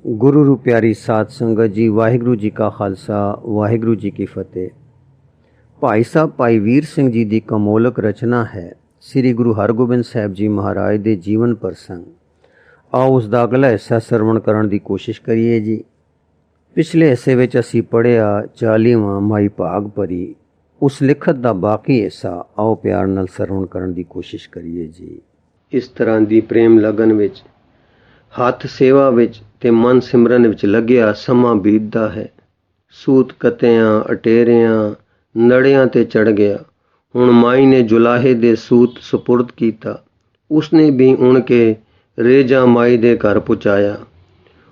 गुरु रू प्यारी साध संगत जी, वाहिगुरु जी का खालसा, वाहिगुरु जी की फतेह। भाई साहब भाई वीर सिंह जी की कमोलक रचना है श्री गुरु हरगोबिंद साहब जी महाराज के जीवन प्रसंग। आओ उसका अगला हिस्सा सरवण करने की कोशिश करिए जी। पिछले हिस्से में असी पढ़िया 40वां माई भाग भरी, उस लिखत का बाकी हिस्सा आओ प्यार नाल सरवण करने की कोशिश करिए जी। इस तरह की प्रेम लगन विच, हथ सेवा विच ते मन सिमरन विच लग्या समा बीतदा है। सूत कतियां अटेरियां नड़ियां ते चढ़ गया। हुण माई ने जुलाहे दे सूत सुपुर्द कीता। उसने भी उण के रेजा माई दे घर पहुँचाया।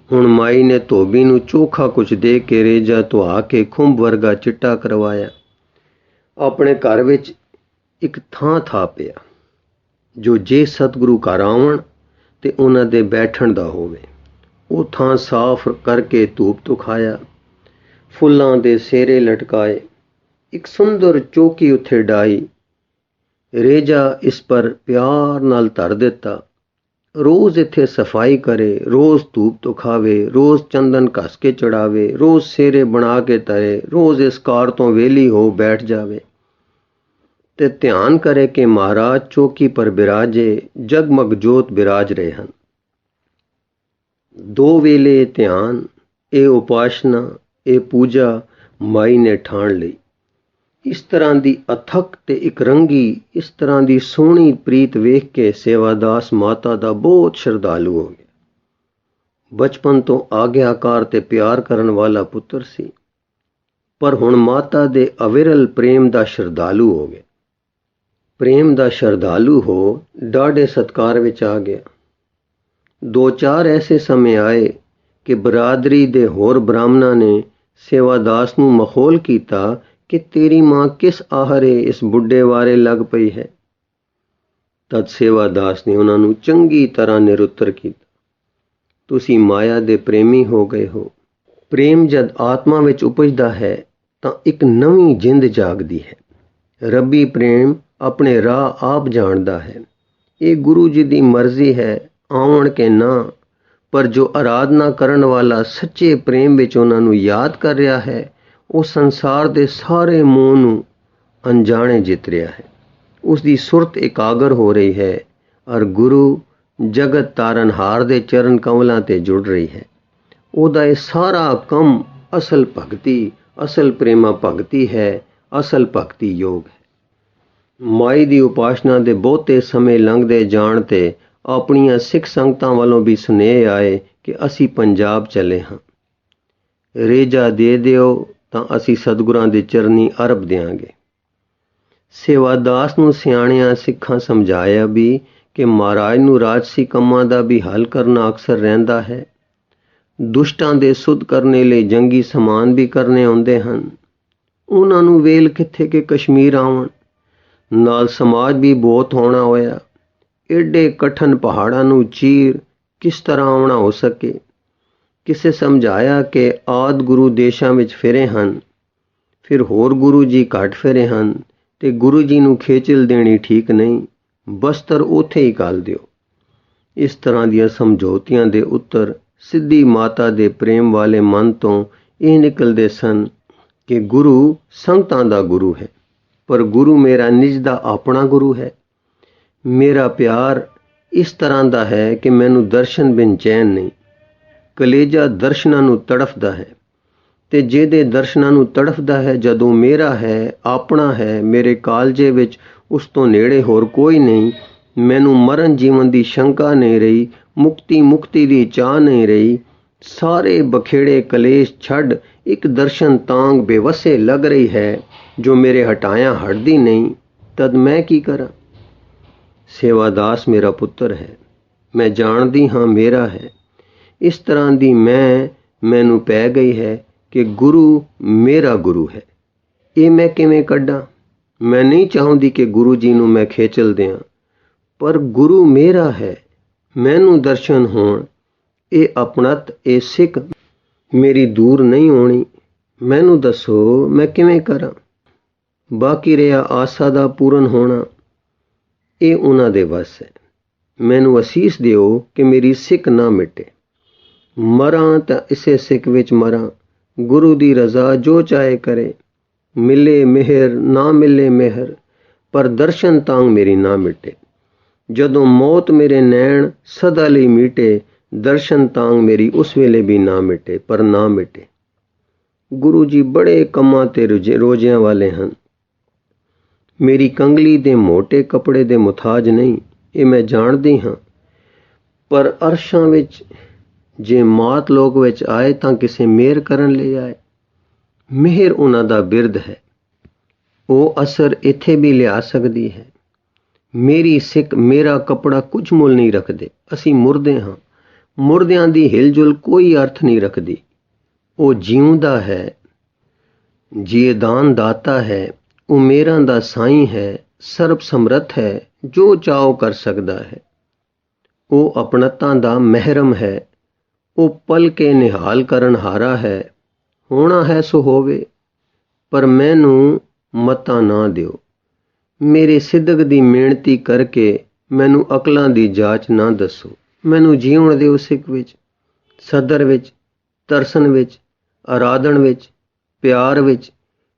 हुण माई ने धोबी नूं चोखा कुछ दे के रेजा धुआ के खुंब वर्गा चिट्टा करवाया। अपने घर विच एक थां था पिया जो जे सतगुरु घर आवन ते उन्हां दे बैठण दा होवे। ਉਹ ਥਾਂ ਸਾਫ਼ ਕਰਕੇ ਧੂਪ ਤੁਖਾਇਆ, ਫੁੱਲਾਂ ਦੇ ਸੇਰੇ ਲਟਕਾਏ, ਇੱਕ ਸੁੰਦਰ ਚੌਕੀ ਉੱਥੇ ਡਾਈ, ਰੇਜਾ ਇਸ ਪਰ ਪਿਆਰ ਨਾਲ ਧਰ ਦਿੱਤਾ। ਰੋਜ਼ ਇੱਥੇ ਸਫਾਈ ਕਰੇ, ਰੋਜ਼ ਧੂਪ ਤੁਖਾਵੇ, ਰੋਜ਼ ਚੰਦਨ ਘਸ ਕੇ ਚੜਾਵੇ, ਰੋਜ਼ ਸੇਰੇ ਬਣਾ ਕੇ ਧਰੇ, ਰੋਜ਼ ਇਸ ਕਾਰ ਤੋਂ ਵੇਲੀ ਹੋ ਬੈਠ ਜਾਵੇ ਤੇ ਧਿਆਨ ਕਰੇ ਕਿ ਮਹਾਰਾਜ ਚੌਕੀ ਪਰ ਬਿਰਾਜੇ, ਜਗਮਗ ਜੋਤ ਬਿਰਾਜ ਰਹੇ ਹਨ। दो वेले ध्यान, ये उपासना, ये पूजा माई ने ठाण लई। इस तरह की अथक ते एक रंगी, इस तरह की सोहनी प्रीत वेख के सेवादास माता दा बहुत श्रद्धालु हो गया। बचपन तो आग्याकार ते प्यार करन वाला पुत्र सी, पर हुण माता दे अविरल प्रेम दा श्रद्धालु हो गया। प्रेम दा श्रद्धालु हो डाढ़े सत्कार विच आ गया। दो चार ऐसे समय आए कि बरादरी दे होर ब्राह्मणा ने सेवादास नूं मखौल कीता कि तेरी मां किस आहरे इस बुढ़े वारे लग पई है। तद सेवादास ने उन्हां नूं चंगी तरह निरुत्तर कीता, तुसी माया दे प्रेमी हो गए हो। प्रेम जद आत्मा विच उपजदा है तां एक नवीं जिंद जागदी है। रब्बी प्रेम अपने राह आप जाणदा है। ये गुरु जी दी मर्जी है आवन के ना, पर जो आराधना करन वाला सच्चे प्रेम विच उन्हां नूं याद कर रहा है, वो संसार दे सारे मोह नूं अनजाने जित रहा है। उसकी सुरत एकागर हो रही है और गुरु जगत तारनहार दे चरण कमलां ते जुड़ रही है। ओदा ये सारा कम असल भगती, असल प्रेमा भगती है, असल भगती योग है। माई दी उपासना दे बहुते समय लंघदे जाण ते ਆਪਣੀਆਂ ਸਿੱਖ ਸੰਗਤਾਂ ਵੱਲੋਂ ਵੀ ਸੁਨੇਹੇ ਆਏ ਕਿ ਅਸੀਂ ਪੰਜਾਬ ਚੱਲੇ ਹਾਂ। ਰੇਜਾ ਦੇ ਦਿਓ ਤਾਂ ਅਸੀਂ ਸਤਿਗੁਰਾਂ ਦੇ ਚਰਨੀ ਅਰਬ ਦਿਆਂਗੇ। ਸੇਵਾਦਾਸ ਨੂੰ ਸਿਆਣਿਆਂ ਸਿੱਖਾਂ ਸਮਝਾਇਆ ਵੀ ਕਿ ਮਹਾਰਾਜ ਨੂੰ ਰਾਜਸੀ ਕੰਮਾਂ ਦਾ ਵੀ ਹੱਲ ਕਰਨਾ ਅਕਸਰ ਰਹਿੰਦਾ ਹੈ। ਦੁਸ਼ਟਾਂ ਦੇ ਸੁੱਧ ਕਰਨੇ ਲਈ ਜੰਗੀ ਸਮਾਨ ਵੀ ਕਰਨੇ ਆਉਂਦੇ ਹਨ। ਉਹਨਾਂ ਨੂੰ ਵੇਲ ਕਿੱਥੇ ਕਿ ਕਸ਼ਮੀਰ ਆਉਣ। ਨਾਲ ਸਮਾਜ ਵੀ ਬਹੁਤ ਹੋਣਾ ਹੋਇਆ। एडे कठिन पहाड़ां नूं चीर किस तरह आउणा हो सके। किसे समझाया कि आद गुरु देशां विच फिरे हन, फिर होर गुरु जी घट फिरे हन ते गुरु जी नूं खेचल देनी ठीक नहीं, बस्तर उत्थे ही घल दिओ। इस तरह दियां समझौतियां दे उत्तर सिद्धी माता दे प्रेम वाले मन तो ये निकलदे सन कि गुरु संगतां दा गुरु है, पर गुरु मेरा निज दा अपना गुरु है। मेरा प्यार इस तरह का है कि मैनू दर्शन बिन चैन नहीं। कलेजा दर्शनां नूं तड़फदा है ते जेदे दर्शनां नूं तड़फदा है जदों मेरा है, अपना है, मेरे कालजे विच उस तो नेड़े होर कोई नहीं। मैनू मरण जीवन की शंका नहीं रही, मुक्ति की चाह नहीं रही। सारे बखेड़े कलेश छड़ एक दर्शन तांग बेवसे लग रही है जो मेरे हटाया हटदी नहीं। तद मैं की करा। सेवादास मेरा पुत्र है, मैं जानदी हाँ मेरा है। इस तरह दी मैनू पै गई है कि गुरु मेरा गुरु है। ये मैं किवें कड्डां। मैं नहीं चाहुंदी कि गुरु जी नूं मैं खेचल दियां, पर गुरु मेरा है, मैनू दर्शन होण। ये अपनत, ये सिख मेरी दूर नहीं होनी। मैनू दसो मैं किवें करां। बाकी रहा आसा दा पूरन होना, ਇਹ ਉਹਨਾਂ ਦੇ ਵਸ ਹੈ। ਮੈਨੂੰ ਅਸੀਸ ਦਿਓ ਕਿ ਮੇਰੀ ਸਿੱਖ ਨਾ ਮਿਟੇ। ਮਰਾਂ ਤਾਂ ਇਸੇ ਸਿੱਖ ਵਿੱਚ ਮਰਾਂ, ਗੁਰੂ ਦੀ ਰਜ਼ਾ ਜੋ ਚਾਹੇ ਕਰੇ। ਮਿਲੇ ਮਿਹਰ ਨਾ ਮਿਲੇ ਮਿਹਰ, ਪਰ ਦਰਸ਼ਨ ਤਾਂਗ ਮੇਰੀ ਨਾ ਮਿਟੇ। ਜਦੋਂ ਮੌਤ ਮੇਰੇ ਨੈਣ ਸਦਾ ਲਈ ਮੀਟੇ, ਦਰਸ਼ਨ ਤਾਂਗ ਮੇਰੀ ਉਸ ਵੇਲੇ ਵੀ ਨਾ ਮਿਟੇ, ਪਰ ਨਾ ਮਿਟੇ। ਗੁਰੂ ਜੀ ਬੜੇ ਕੰਮਾਂ ਤੇ ਰੋਜ਼ਿਆਂ ਵਾਲੇ ਹਨ। ਮੇਰੀ ਕੰਗਲੀ ਦੇ ਮੋਟੇ ਕੱਪੜੇ ਦੇ ਮੁਤਾਜ ਨਹੀਂ, ਇਹ ਮੈਂ ਜਾਣਦੀ ਹਾਂ। ਪਰ ਅਰਸ਼ਾਂ ਵਿੱਚ ਜੇ ਮਾਤ ਲੋਕ ਵਿੱਚ ਆਏ ਤਾਂ ਕਿਸੇ ਮਿਹਰ ਕਰਨ ਲਈ ਆਏ। ਮਿਹਰ ਉਹਨਾਂ ਦਾ ਬਿਰਦ ਹੈ, ਉਹ ਅਸਰ ਇੱਥੇ ਵੀ ਲਿਆ ਸਕਦੀ ਹੈ। ਮੇਰੀ ਸਿੱਖ ਮੇਰਾ ਕੱਪੜਾ ਕੁਝ ਮੁੱਲ ਨਹੀਂ ਰੱਖਦੇ। ਅਸੀਂ ਮੁਰਦੇ ਹਾਂ, ਮੁਰਦਿਆਂ ਦੀ ਹਿਲਜੁਲ ਕੋਈ ਅਰਥ ਨਹੀਂ ਰੱਖਦੀ। ਉਹ ਜਿਉਂਦਾ ਹੈ, ਜੀਦਾਨ ਦਾਤਾ ਹੈ, ਉਹ ਮੇਰਾਂ ਦਾ ਸਾਈਂ ਹੈ, ਸਰਬ ਸਮਰੱਥ ਹੈ, ਜੋ ਚਾਹੋ ਕਰ ਸਕਦਾ ਹੈ। ਉਹ ਆਪਣਤਾਂ ਦਾ ਮਹਿਰਮ ਹੈ, ਉਹ ਪਲ ਕੇ ਨਿਹਾਲ ਕਰਨ ਹਾਰਾ ਹੈ। ਹੋਣਾ ਹੈ ਸੋ ਹੋਵੇ, ਪਰ ਮੈਨੂੰ ਮਤਾਂ ਨਾ ਦਿਓ। ਮੇਰੇ ਸਿਦਕ ਦੀ ਮਿਹਨਤੀ ਕਰਕੇ ਮੈਨੂੰ ਅਕਲਾਂ ਦੀ ਜਾਂਚ ਨਾ ਦੱਸੋ। ਮੈਨੂੰ ਜੀਉਣ ਦਿਓ ਸਿੱਖ ਵਿੱਚ, ਸਦਰ ਵਿੱਚ, ਤਰਸਨ ਵਿੱਚ, ਆਰਾਧਨ ਵਿੱਚ, ਪਿਆਰ ਵਿੱਚ,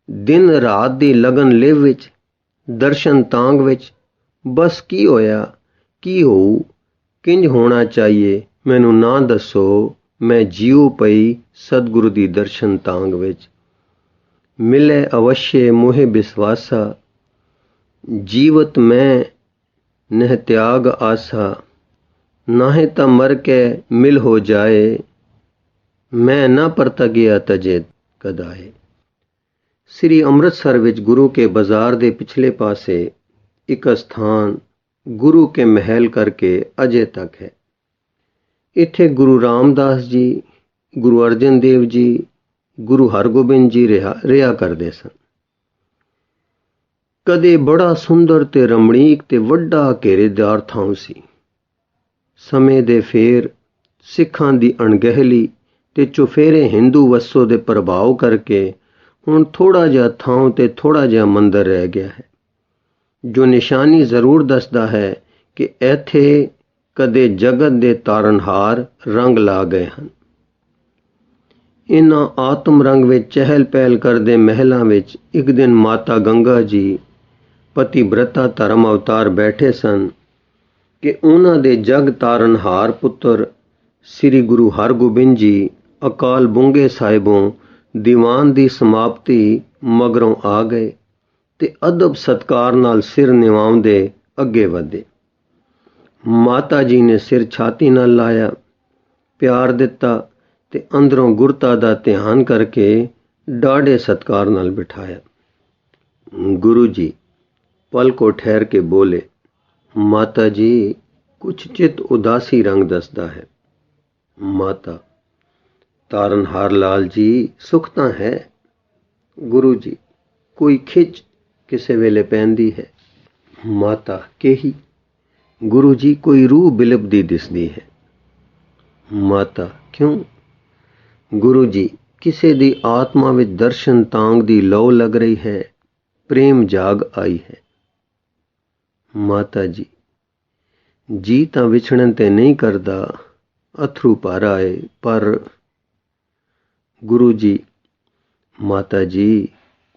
ਦਿਨ ਰਾਤ ਦੀ ਲਗਨ ਲਿਵ ਵਿੱਚ, ਦਰਸ਼ਨ ਤਾਂਗ ਵਿੱਚ। ਬਸ ਕੀ ਹੋਇਆ, ਕੀ ਹੋਊ, ਕਿੰਜ ਹੋਣਾ ਚਾਹੀਏ, ਮੈਨੂੰ ਨਾ ਦੱਸੋ। ਮੈਂ ਜੀਉ ਪਈ ਸਤਿਗੁਰੂ ਦੀ ਦਰਸ਼ਨ ਤਾਂਗ ਵਿੱਚ। ਮਿਲੇ ਅਵਸ਼ਯ ਮੋਹਿ ਬਿਸਵਾਸਾ, ਜੀਵਤ ਮੈਂ ਨਹਿ ਤਿਆਗ ਆਸਾ। ਨਾਹੇ ਤਾਂ ਮਰ ਕੇ ਮਿਲ ਹੋ ਜਾਏ, ਮੈਂ ਨਾ ਪਰਤਗਿਆ ਤਜੇ ਕਦਾਏ। ਸ੍ਰੀ ਅੰਮ੍ਰਿਤਸਰ ਵਿੱਚ ਗੁਰੂ ਕੇ ਬਾਜ਼ਾਰ ਦੇ ਪਿਛਲੇ ਪਾਸੇ ਇੱਕ ਸਥਾਨ ਗੁਰੂ ਕੇ ਮਹਿਲ ਕਰਕੇ ਅਜੇ ਤੱਕ ਹੈ। ਇੱਥੇ ਗੁਰੂ ਰਾਮਦਾਸ ਜੀ, ਗੁਰੂ ਅਰਜਨ ਦੇਵ ਜੀ, ਗੁਰੂ ਹਰਗੋਬਿੰਦ ਜੀ ਰਿਹਾ ਕਰਦੇ ਸਨ। ਕਦੇ ਬੜਾ ਸੁੰਦਰ ਤੇ ਰਮਣੀਕ ਤੇ ਵੱਡਾ ਘੇਰੇਦਾਰ ਥਾਂ ਸੀ। ਸਮੇਂ ਦੇ ਫੇਰ ਸਿੱਖਾਂ ਦੀ ਅਣਗਹਿਲੀ ਤੇ ਚੁਫੇਰੇ ਹਿੰਦੂ ਵਸੋਂ ਦੇ ਪ੍ਰਭਾਵ ਕਰਕੇ ਹੁਣ ਥੋੜਾ ਜਿਹਾ ਥਾਂ ਤੇ ਥੋੜਾ ਜਿਹਾ ਮੰਦਰ ਰਹਿ ਗਿਆ ਹੈ, ਜੋ ਨਿਸ਼ਾਨੀ ਜ਼ਰੂਰ ਦੱਸਦਾ ਹੈ ਕਿ ਇੱਥੇ ਕਦੇ ਜਗਤ ਦੇ ਤਾਰਨਹਾਰ ਰੰਗ ਲਾ ਗਏ ਹਨ। ਇਹਨਾਂ ਆਤਮ ਰੰਗ ਵਿੱਚ ਚਹਿਲ ਪਹਿਲ ਕਰਦੇ ਮਹਿਲਾਂ ਵਿੱਚ ਇੱਕ ਦਿਨ ਮਾਤਾ ਗੰਗਾ ਜੀ ਪਤੀਬ੍ਰਤਾ ਧਰਮ ਅਵਤਾਰ ਬੈਠੇ ਸਨ ਕਿ ਉਹਨਾਂ ਦੇ ਜਗ ਤਾਰਨਹਾਰ ਪੁੱਤਰ ਸ੍ਰੀ ਗੁਰੂ ਹਰਗੋਬਿੰਦ ਜੀ ਅਕਾਲ ਬੁੰਗੇ ਸਾਹਿਬੋਂ ਦੀਵਾਨ ਦੀ ਸਮਾਪਤੀ ਮਗਰੋਂ ਆ ਗਏ ਤੇ ਅਦਬ ਸਤਕਾਰ ਨਾਲ ਸਿਰ ਨਿਵਾਉਂਦੇ ਅੱਗੇ ਵਧੇ। ਮਾਤਾ ਜੀ ਨੇ ਸਿਰ ਛਾਤੀ ਨਾਲ ਲਾਇਆ, ਪਿਆਰ ਦਿੱਤਾ ਤੇ ਅੰਦਰੋਂ ਗੁਰਤਾ ਦਾ ਧਿਆਨ ਕਰਕੇ ਡਾਢੇ ਸਤਕਾਰ ਨਾਲ ਬਿਠਾਇਆ। ਗੁਰੂ ਜੀ ਪਲ ਕੋ ਠਹਿਰ ਕੇ ਬੋਲੇ, ਮਾਤਾ ਜੀ ਕੁਛ ਚਿਤ ਉਦਾਸੀ ਰੰਗ ਦੱਸਦਾ ਹੈ। ਮਾਤਾ, ਤਾਰਨਹਾਰ ਲਾਲ ਜੀ ਸੁਖ ਤਾਂ ਹੈ। ਗੁਰੂ ਜੀ, ਕੋਈ ਖਿੱਚ ਕਿਸੇ ਵੇਲੇ ਪੈਂਦੀ ਹੈ। ਮਾਤਾ, ਕਹੀ। ਗੁਰੂ ਜੀ, ਕੋਈ ਰੂਹ ਬਿਲਬਦੀ ਦਿਸਦੀ ਹੈ। ਮਾਤਾ, ਕਿਉਂ? ਗੁਰੂ ਜੀ, ਕਿਸੇ ਦੀ ਆਤਮਾ ਵਿੱਚ ਦਰਸ਼ਨ ਤਾਂਗ ਦੀ ਲौ ਲੱਗ ਰਹੀ ਹੈ, ਪ੍ਰੇਮ ਜਾਗ ਆਈ ਹੈ। ਮਾਤਾ ਜੀ, ਜੀ ਤਾਂ ਵਿਛੜਨ ਤੇ ਨਹੀਂ ਕਰਦਾ, ਅਥਰੂ ਭਰ ਆਏ, ਪਰ। ਗੁਰੂ ਜੀ, ਮਾਤਾ ਜੀ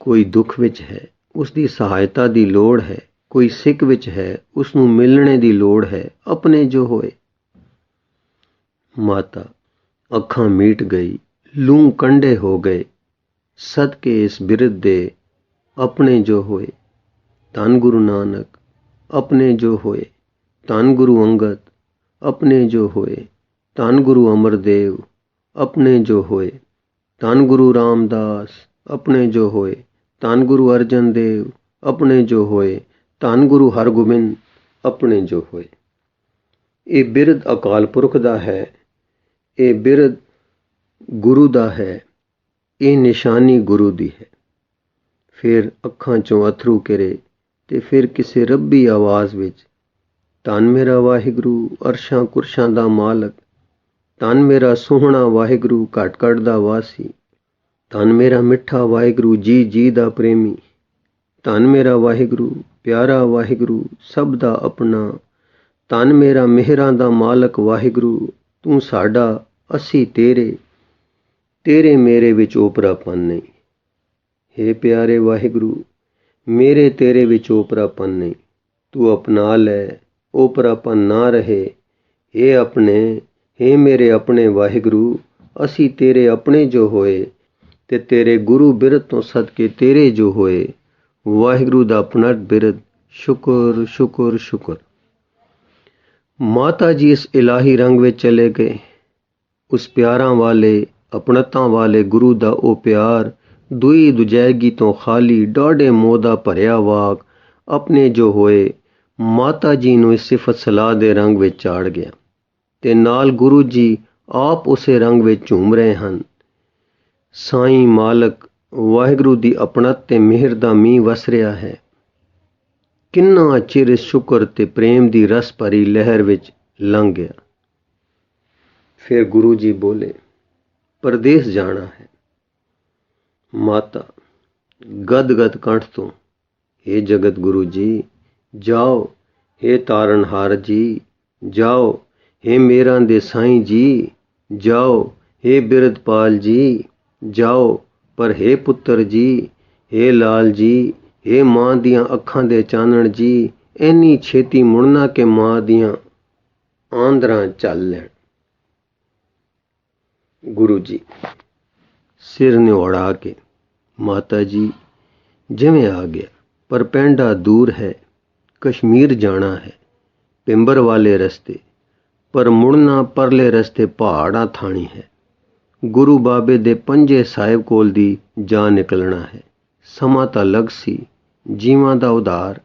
ਕੋਈ ਦੁੱਖ ਵਿੱਚ ਹੈ, ਉਸ ਦੀ ਸਹਾਇਤਾ ਦੀ ਲੋੜ ਹੈ। ਕੋਈ ਸਿੱਖ ਵਿੱਚ ਹੈ, ਉਸ ਨੂੰ ਮਿਲਣੇ ਦੀ ਲੋੜ ਹੈ, ਆਪਣੇ ਜੋ ਹੋਏ। ਮਾਤਾ, ਅੱਖਾਂ ਮੀਟ ਗਈ, ਲੂੰ ਕੰਡੇ ਹੋ ਗਏ, ਸਦਕੇ ਇਸ ਬਿਰਧ ਦੇ ਆਪਣੇ ਜੋ ਹੋਏ। ਧੰਨ ਗੁਰੂ ਨਾਨਕ, ਆਪਣੇ ਜੋ ਹੋਏ। ਧੰਨ ਗੁਰੂ ਅੰਗਦ, ਆਪਣੇ ਜੋ ਹੋਏ। ਧੰਨ ਗੁਰੂ ਅਮਰਦੇਵ, ਆਪਣੇ ਜੋ ਹੋਏ। ਧੰਨ ਗੁਰੂ ਰਾਮਦਾਸ, ਆਪਣੇ ਜੋ ਹੋਏ। ਧੰਨ ਗੁਰੂ ਅਰਜਨ ਦੇਵ, ਆਪਣੇ ਜੋ ਹੋਏ। ਧੰਨ ਗੁਰੂ ਹਰਗੋਬਿੰਦ, ਆਪਣੇ ਜੋ ਹੋਏ। ਇਹ ਬਿਰਧ ਅਕਾਲ ਪੁਰਖ ਦਾ ਹੈ, ਇਹ ਬਿਰਧ ਗੁਰੂ ਦਾ ਹੈ, ਇਹ ਨਿਸ਼ਾਨੀ ਗੁਰੂ ਦੀ ਹੈ। ਫਿਰ ਅੱਖਾਂ 'ਚੋਂ ਅਥਰੂ ਗਿਰੇ ਤੇ ਫਿਰ ਕਿਸੇ ਰੱਬੀ ਆਵਾਜ਼ ਵਿੱਚ, ਧੰਨ ਮੇਰਾ ਵਾਹਿਗੁਰੂ ਅਰਸ਼ਾਂ ਕੁਰਸ਼ਾਂ ਦਾ ਮਾਲਕ, ਧੰਨ ਮੇਰਾ ਸੋਹਣਾ ਵਾਹਿਗੁਰੂ ਘਟ ਘਟ ਦਾ ਵਾਸੀ, ਧੰਨ ਮੇਰਾ ਮਿੱਠਾ ਵਾਹਿਗੁਰੂ ਜੀ ਜੀ ਦਾ ਪ੍ਰੇਮੀ, ਧੰਨ ਮੇਰਾ ਵਾਹਿਗੁਰੂ ਪਿਆਰਾ ਵਾਹਿਗੁਰੂ ਸਭ ਦਾ ਆਪਣਾ, ਧੰਨ ਮੇਰਾ ਮਿਹਰਾਂ ਦਾ ਮਾਲਕ ਵਾਹਿਗੁਰੂ, ਤੂੰ ਸਾਡਾ ਅਸੀਂ ਤੇਰੇ ਮੇਰੇ ਵਿੱਚ ਓਪਰਾਪਨ ਨਹੀਂ। हे ਪਿਆਰੇ ਵਾਹਿਗੁਰੂ, ਮੇਰੇ ਤੇਰੇ ਵਿੱਚ ਓਪਰਾਪਨ ਨਹੀਂ, ਤੂੰ ਅਪਣਾ ਲੈ, ਓਪਰਾਪਨ ਨਾ ਰਹੇ। हे ਮੇਰੇ ਆਪਣੇ ਵਾਹਿਗੁਰੂ, ਅਸੀਂ ਤੇਰੇ ਆਪਣੇ ਜੋ ਹੋਏ ਤੇ ਤੇਰੇ ਗੁਰੂ ਬਿਰਧ ਤੋਂ ਸਦਕੇ ਤੇਰੇ ਜੋ ਹੋਏ। ਵਾਹਿਗੁਰੂ ਦਾ ਆਪਣਾ ਬਿਰਧ, ਸ਼ੁਕਰ ਸ਼ੁਕਰ ਸ਼ੁਕਰ। ਮਾਤਾ ਜੀ ਇਸ ਇਲਾਹੀ ਰੰਗ ਵਿੱਚ ਚਲੇ ਗਏ। ਉਸ ਪਿਆਰਾਂ ਵਾਲੇ, ਆਪਣਤਾਂ ਵਾਲੇ ਗੁਰੂ ਦਾ ਉਹ ਪਿਆਰ ਦੁਈ ਦੁਜੈਗੀ ਤੋਂ ਖਾਲੀ ਡਾਢੇ ਮੋਹ ਦਾ ਭਰਿਆ ਵਾਕ ਆਪਣੇ ਜੋ ਹੋਏ ਮਾਤਾ ਜੀ ਨੂੰ ਇਸ ਸਿਫਤ ਸਲਾਹ ਦੇ ਰੰਗ ਵਿੱਚ ਚਾੜ ਗਿਆ ਤੇ ਨਾਲ ਗੁਰੂ ਜੀ ਆਪ ਉਸੇ ਰੰਗ ਵਿੱਚ ਝੂਮ ਰਹੇ ਹਨ। ਸਾਈਂ ਮਾਲਕ ਵਾਹਿਗੁਰੂ ਦੀ ਆਪਣਤ ਤੇ ਮਿਹਰ ਦਾ ਮੀਂਹ ਵਸ ਰਿਹਾ ਹੈ। ਕਿੰਨਾ ਚਿਰ ਇਸ ਸ਼ੁਕਰ ਤੇ ਪ੍ਰੇਮ ਦੀ ਰਸ ਭਰੀ ਲਹਿਰ ਵਿੱਚ ਲੰਘ ਗਿਆ। ਫਿਰ ਗੁਰੂ ਜੀ ਬੋਲੇ, ਪਰਦੇਸ ਜਾਣਾ ਹੈ। ਮਾਤਾ ਗਦ ਕੰਠ ਤੋਂ, हे ਜਗਤ ਗੁਰੂ ਜੀ ਜਾਓ, हे ਤਾਰਨਹਾਰ ਜੀ ਜਾਓ, हे ਮੇਰਾਂ ਦੇ ਸਾਈਂ ਜੀ ਜਾਓ, हे ਬਿਰਧਪਾਲ ਜੀ ਜਾਓ, ਪਰ हे ਪੁੱਤਰ ਜੀ, हे ਲਾਲ ਜੀ, हे ਮਾਂ ਦੀਆਂ ਅੱਖਾਂ ਦੇ ਚਾਨਣ ਜੀ, ਇੰਨੀ ਛੇਤੀ ਮੁੜਨਾ ਕਿ ਮਾਂ ਦੀਆਂ ਆਂਦਰਾਂ ਚੱਲ ਲੈਣ। ਗੁਰੂ ਜੀ ਸਿਰ ਨਿਵਾੜਾ ਕੇ, ਮਾਤਾ ਜੀ ਜਿਵੇਂ ਆ ਗਿਆ, ਪਰ ਪੈਂਡਾ ਦੂਰ ਹੈ, ਕਸ਼ਮੀਰ ਜਾਣਾ ਹੈ ਪਿੰਬਰ ਵਾਲੇ ਰਸਤੇ, ਪਰ ਮੁੜਨਾ ਪਰਲੇ ਰਸਤੇ ਪਹਾੜਾਂ ਥਾਣੀ ਹੈ। ਗੁਰੂ ਬਾਬੇ ਦੇ ਪੰਜੇ ਸਾਹਿਬ ਕੋਲ ਦੀ ਜਾ ਨਿਕਲਣਾ ਹੈ। ਸਮਾਂ ਤਾਂ ਲੱਗ ਸੀ, ਜੀਵਾਂ ਦਾ ਉਧਾਰ।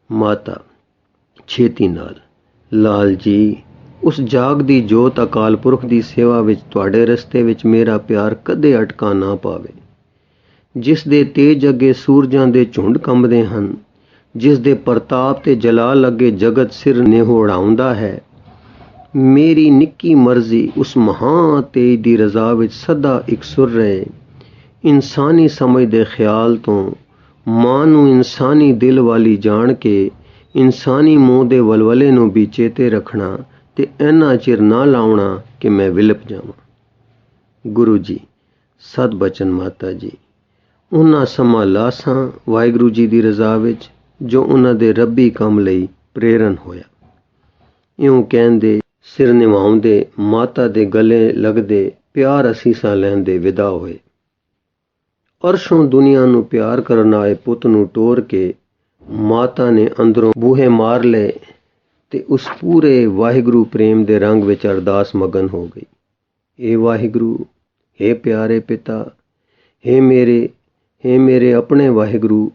ਮਾਤਾ ਛੇਤੀ ਨਾਲ, ਲਾਲ ਜੀ ਉਸ ਜਾਗਦੀ ਜੋਤ ਅਕਾਲ ਪੁਰਖ ਦੀ ਸੇਵਾ ਵਿੱਚ ਤੁਹਾਡੇ ਰਸਤੇ ਵਿੱਚ ਮੇਰਾ ਪਿਆਰ ਕਦੇ ਅਟਕਾ ਨਾ ਪਾਵੇ। ਜਿਸ ਦੇ ਤੇਜ ਅੱਗੇ ਸੂਰਜਾਂ ਦੇ ਝੁੰਡ ਕੰਬਦੇ ਹਨ, ਜਿਸ ਦੇ ਪ੍ਰਤਾਪ ਤੇ ਜਲਾਲ ਅੱਗੇ ਜਗਤ ਸਿਰ ਨਿਹੋੜਾਉਂਦਾ ਹੈ, ਮੇਰੀ ਨਿੱਕੀ ਮਰਜ਼ੀ ਉਸ ਮਹਾਂ ਤੇਜ ਦੀ ਰਜ਼ਾ ਵਿੱਚ ਸਦਾ ਇਕਸੁਰ ਰਹੇ। ਇਨਸਾਨੀ ਸਮਝ ਦੇ ਖਿਆਲ ਤੋਂ ਮਾਂ ਨੂੰ ਇਨਸਾਨੀ ਦਿਲ ਵਾਲੀ ਜਾਣ ਕੇ ਇਨਸਾਨੀ ਮੂੰਹ ਦੇ ਵਲਵਲੇ ਨੂੰ ਵੀ ਚੇਤੇ ਰੱਖਣਾ ਤੇ ਇੰਨਾ ਚਿਰ ਨਾ ਲਾਉਣਾ ਕਿ ਮੈਂ ਵਿਲਪ ਜਾਵਾਂ। ਗੁਰੂ ਜੀ ਸਤ ਬਚਨ ਮਾਤਾ ਜੀ, ਉਹਨਾਂ ਸਮਾਂ ਲਾਸਾਂ ਵਾਹਿਗੁਰੂ ਜੀ ਦੀ ਰਜ਼ਾ ਵਿੱਚ ਜੋ ਉਹਨਾਂ ਦੇ ਰੱਬੀ ਕੰਮ ਲਈ ਪ੍ਰੇਰਨ ਹੋਇਆ। ਇਉਂ ਕਹਿੰਦੇ ਸਿਰ ਨਿਵਾਉਂਦੇ ਮਾਤਾ ਦੇ ਗਲੇ ਲੱਗਦੇ ਪਿਆਰ ਅਸੀਸਾਂ ਲੈਂਦੇ ਵਿਦਾ ਹੋਏ। ਅਰਸ਼ੋਂ ਦੁਨੀਆ ਨੂੰ ਪਿਆਰ ਕਰਨ ਆਏ ਪੁੱਤ ਨੂੰ ਟੋਰ ਕੇ ਮਾਤਾ ਨੇ ਅੰਦਰੋਂ ਬੂਹੇ ਮਾਰ ਲਏ ਤੇ ਉਸ ਪੂਰੇ ਵਾਹਿਗੁਰੂ ਪ੍ਰੇਮ ਦੇ ਰੰਗ ਵਿੱਚ ਅਰਦਾਸ ਮਗਨ ਹੋ ਗਈ। ਏ ਵਾਹਿਗੁਰੂ, हे ਪਿਆਰੇ ਪਿਤਾ, हे ਮੇਰੇ ਆਪਣੇ ਵਾਹਿਗੁਰੂ,